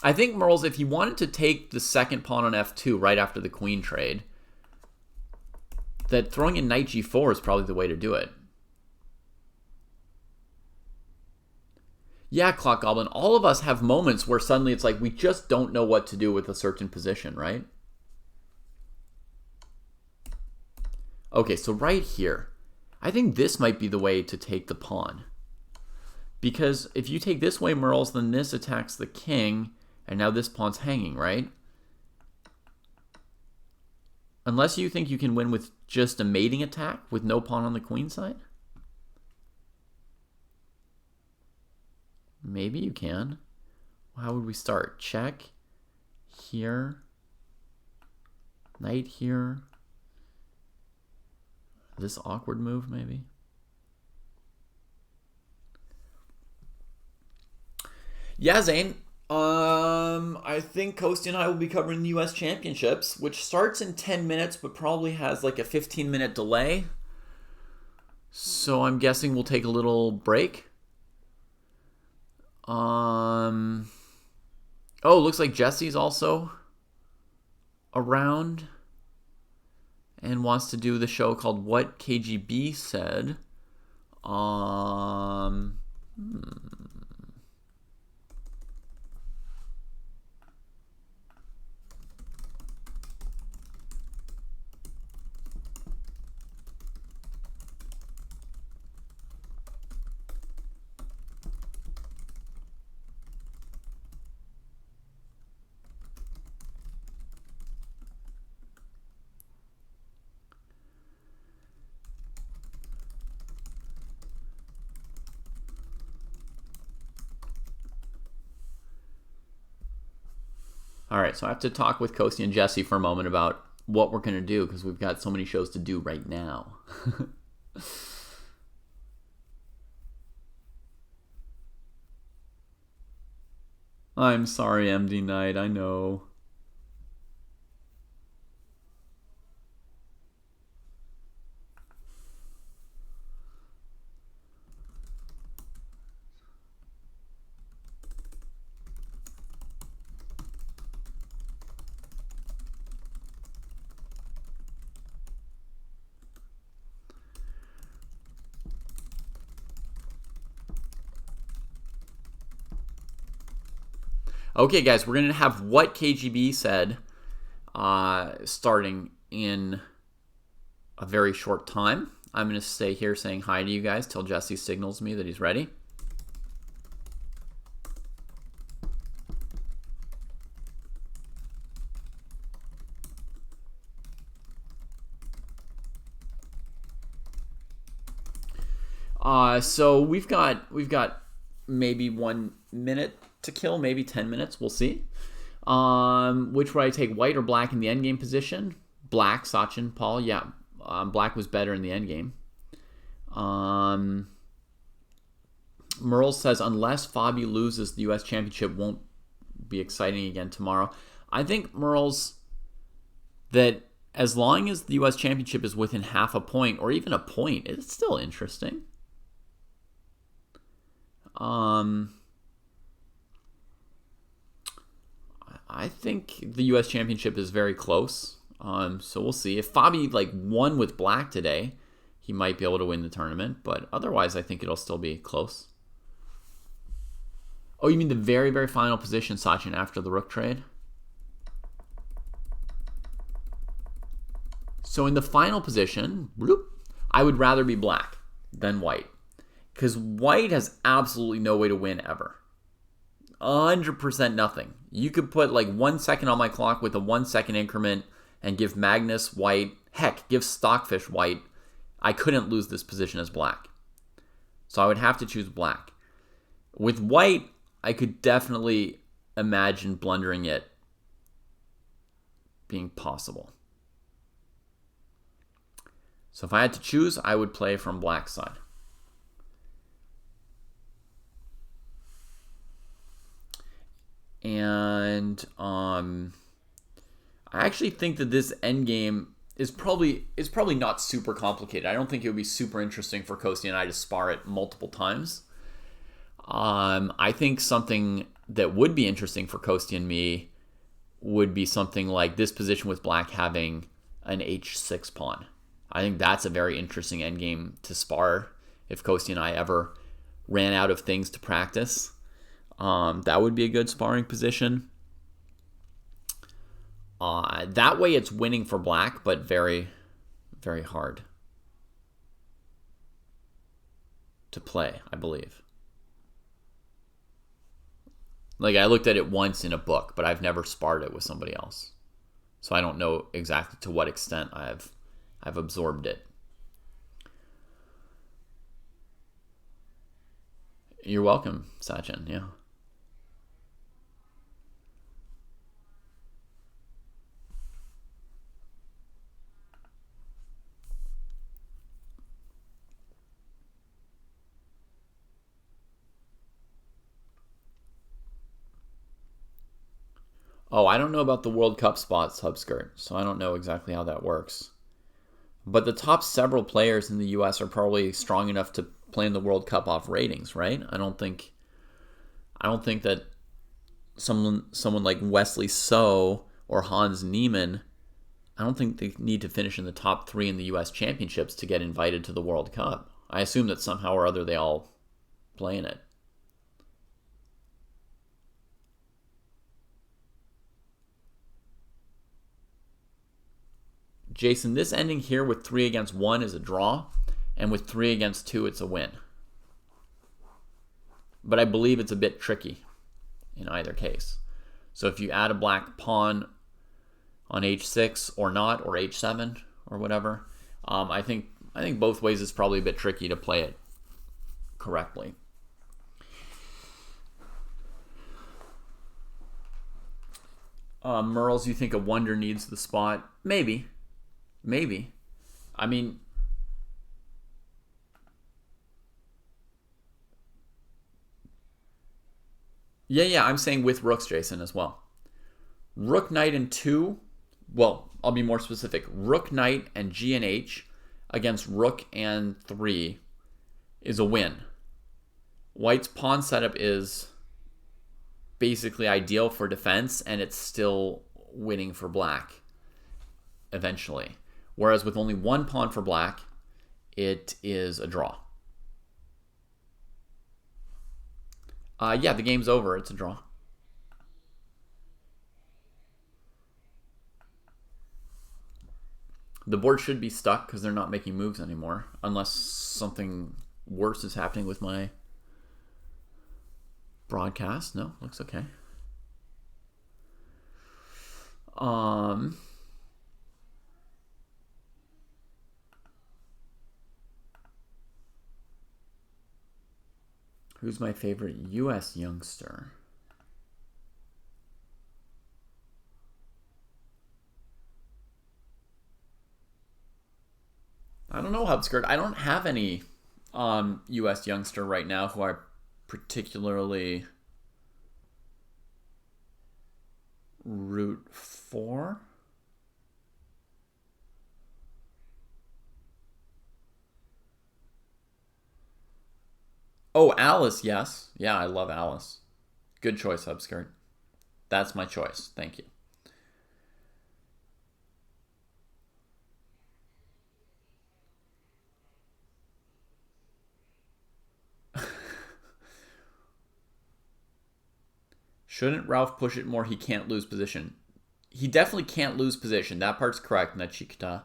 I think, Merles, if he wanted to take the second pawn on f2 right after the queen trade, that throwing in knight g4 is probably the way to do it. Yeah, Clock Goblin, all of us have moments where suddenly it's like we just don't know what to do with a certain position, right? Okay, so right here, I think this might be the way to take the pawn. Because if you take this way, Merles, then this attacks the king, and now this pawn's hanging, right? Unless you think you can win with just a mating attack with no pawn on the queen side? Maybe you can. How would we start? Check. Here. Knight here. This awkward move, maybe? Yeah, Zane. I think Kostya and I will be covering the U.S. Championships, which starts in 10 minutes, but probably has like a 15-minute delay. So I'm guessing we'll take a little break. Oh, looks like Jesse's also around and wants to do the show called What KGB Said. All right, so I have to talk with Kostya and Jesse for a moment about what we're going to do because we've got so many shows to do right now. I'm sorry, MD Knight, I know. Okay, guys, we're going to have what KGB said starting in a very short time. I'm going to stay here saying hi to you guys till Jesse signals me that he's ready. So we've got maybe 1 minute to kill, maybe 10 minutes. We'll see. Which would I take, white or black in the endgame position? Black, Sachin, Paul. Yeah, black was better in the endgame. Merle says, unless Fabi loses, the U.S. Championship won't be exciting again tomorrow. I think, Merle's, that as long as the U.S. Championship is within half a point or even a point, it's still interesting. I think the U.S. Championship is very close. So we'll see. If Fabi won with black today, he might be able to win the tournament. But otherwise, I think it'll still be close. Oh, you mean the very, very final position, Sachin, after the rook trade? So in the final position, I would rather be black than white. Because white has absolutely no way to win ever. 100% nothing. You could put 1 second on my clock with a 1 second increment and give Magnus white, heck, give Stockfish white. I couldn't lose this position as black. So I would have to choose black. With white, I could definitely imagine blundering it being possible. So if I had to choose, I would play from black side. And I actually think that this endgame is probably not super complicated. I don't think it would be super interesting for Kostya and I to spar it multiple times. I think something that would be interesting for Kostya and me would be something like this position with black having an h6 pawn. I think that's a very interesting endgame to spar if Kostya and I ever ran out of things to practice. That would be a good sparring position. That way it's winning for black, but very, very hard to play, I believe. I looked at it once in a book, but I've never sparred it with somebody else. So I don't know exactly to what extent I've absorbed it. You're welcome, Sachin, yeah. Oh, I don't know about the World Cup spot, Subskirt, so I don't know exactly how that works. But the top several players in the U.S. are probably strong enough to play in the World Cup off ratings, right? I don't think that someone like Wesley So or Hans Niemann, I don't think they need to finish in the top 3 in the U.S. Championships to get invited to the World Cup. I assume that somehow or other they all play in it. Jason, this ending here with 3 against 1 is a draw, and with 3 against 2, it's a win. But I believe it's a bit tricky in either case. So if you add a black pawn on h6 or not, or h7 or whatever, I think both ways it's probably a bit tricky to play it correctly. Merles, you think a wonder needs the spot? Maybe. I mean, yeah, I'm saying with rooks, Jason, as well. Rook, knight, and 2. Well, I'll be more specific. Rook, knight, and G and H against rook and 3 is a win. White's pawn setup is basically ideal for defense, and it's still winning for black eventually. Whereas with only one pawn for black, it is a draw. Yeah, the game's over. It's a draw. The board should be stuck because they're not making moves anymore, unless something worse is happening with my broadcast. No, looks okay. Who's my favorite U.S. youngster? I don't know, Hubskirt. I don't have any U.S. youngster right now who I particularly root for. Oh, Alice, yes. Yeah, I love Alice. Good choice, Hubskirt. That's my choice. Thank you. Shouldn't Ralph push it more? He can't lose position. He definitely can't lose position. That part's correct, Nachikita.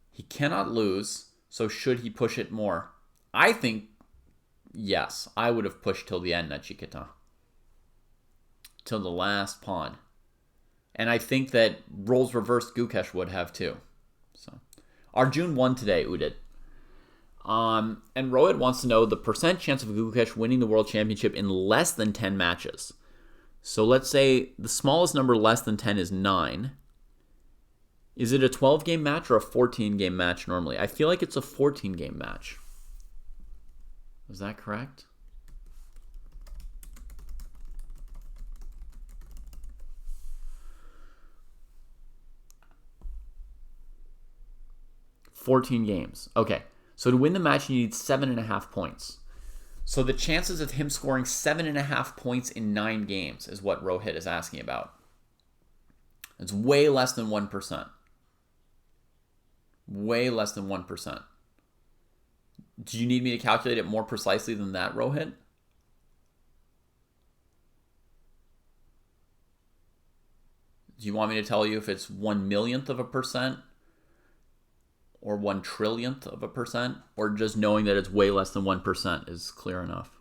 He cannot lose, so should he push it more? I think, yes. I would have pushed till the end, Nachikita. Till the last pawn. And I think that roles reversed Gukesh would have too. So, Arjun won today, Udit. And Rohit wants to know the percent chance of Gukesh winning the World Championship in less than 10 matches. So let's say the smallest number less than 10 is 9. Is it a 12-game match or a 14-game match normally? I feel like it's a 14-game match. Is that correct? $14 games. Okay. So to win the match, you need 7.5 points. So the chances of him scoring 7.5 points in 9 games is what Rohit is asking about. It's way less than 1%. Way less than 1%. Do you need me to calculate it more precisely than that, Rohit? Do you want me to tell you if it's 1/1,000,000 of a percent? Or 1/1,000,000,000 of a percent, or just knowing that it's way less than 1% is clear enough?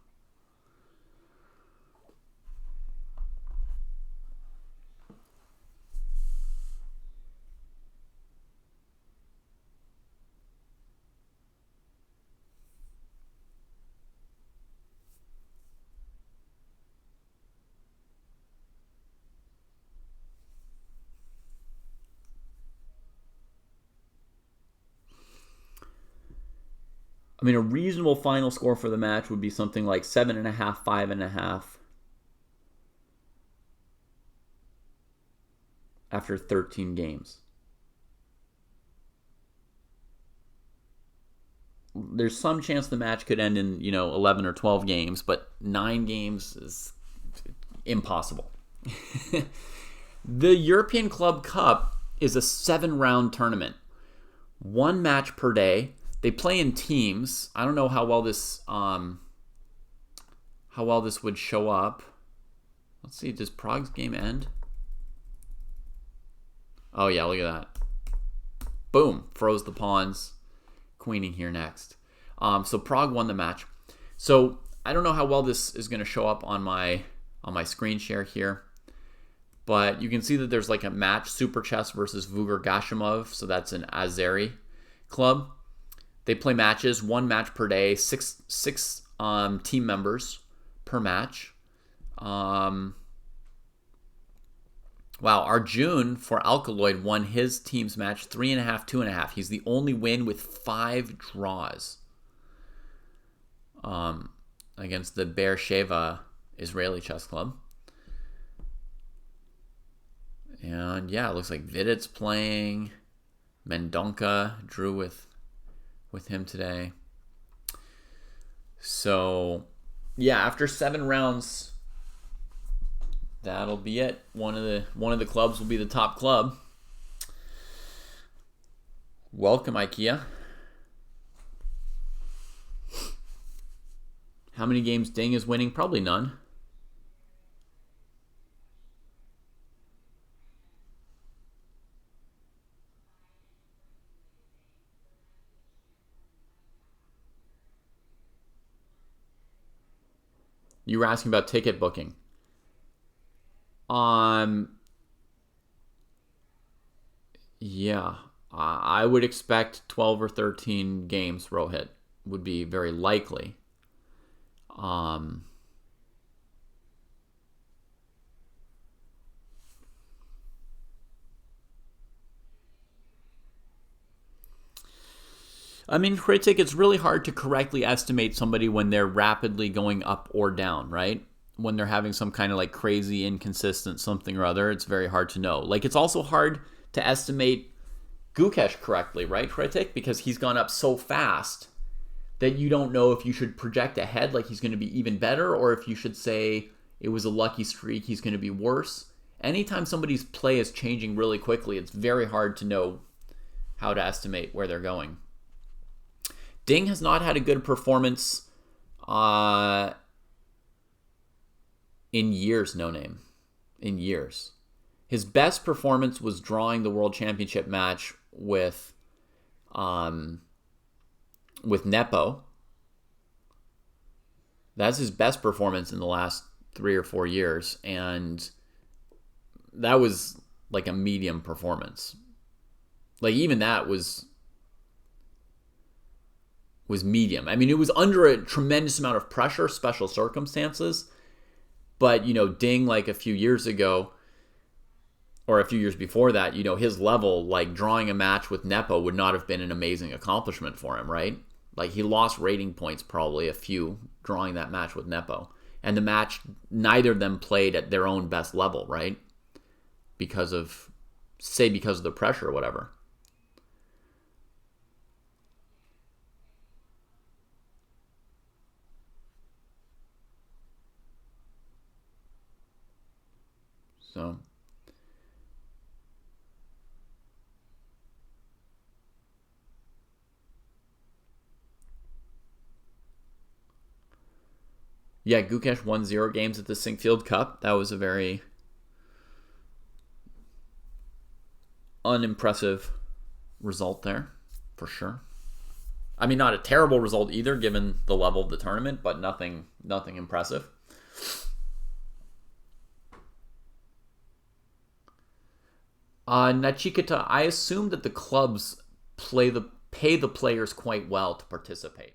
I mean, a reasonable final score for the match would be something like 7.5, 5.5 after 13 games. There's some chance the match could end in, 11 or 12 games, but 9 games is impossible. The European Club Cup is a 7-round tournament. 1 match per day. They play in teams. I don't know how well this would show up. Let's see. Does Prague's game end? Oh yeah, look at that. Boom, froze the pawns. Queening here next. So Prague won the match. So I don't know how well this is going to show up on my screen share here, but you can see that there's like a match: Super Chess versus Vugar Gashimov. So that's an Azeri club. They play matches, 1 match per day, six team members per match. Wow, Arjun for Alkaloid won his team's match 3.5, 2.5. He's the only win with 5 draws against the Beersheva Israeli Chess Club. And yeah, it looks like Vidit's playing. Mendonca drew with him today. So yeah, after 7 rounds, that'll be it. One of the clubs will be the top club. Welcome, IKEA. How many games Ding is winning? Probably none. You were asking about ticket booking. Yeah, I would expect 12 or 13 games. Rohit would be very likely. I mean, Critic, it's really hard to correctly estimate somebody when they're rapidly going up or down, right? When they're having some kind of like crazy, inconsistent something or other, it's very hard to know. Like, it's also hard to estimate Gukesh correctly, right, Critic? Because he's gone up so fast that you don't know if you should project ahead like he's going to be even better, or if you should say it was a lucky streak, he's going to be worse. Anytime somebody's play is changing really quickly, it's very hard to know how to estimate where they're going. Ding has not had a good performance in years, No Name. In years. His best performance was drawing the World Championship match with Nepo. That's his best performance in the last 3 or 4 years, and that was like a medium performance. Like, even that was medium. I mean, it was under a tremendous amount of pressure, special circumstances, but, you know, Ding, like a few years ago, or a few years before that, you know, his level, like drawing a match with Nepo would not have been an amazing accomplishment for him, right? Like, he lost rating points, probably a few, drawing that match with Nepo. And the match, neither of them played at their own best level, right? Because of the pressure or whatever. So yeah, Gukesh won 0 games at the Sinkfield Cup. That was a very unimpressive result there, for sure. I mean, not a terrible result either, given the level of the tournament, but nothing impressive. Nachikita, I assume that the clubs pay the players quite well to participate.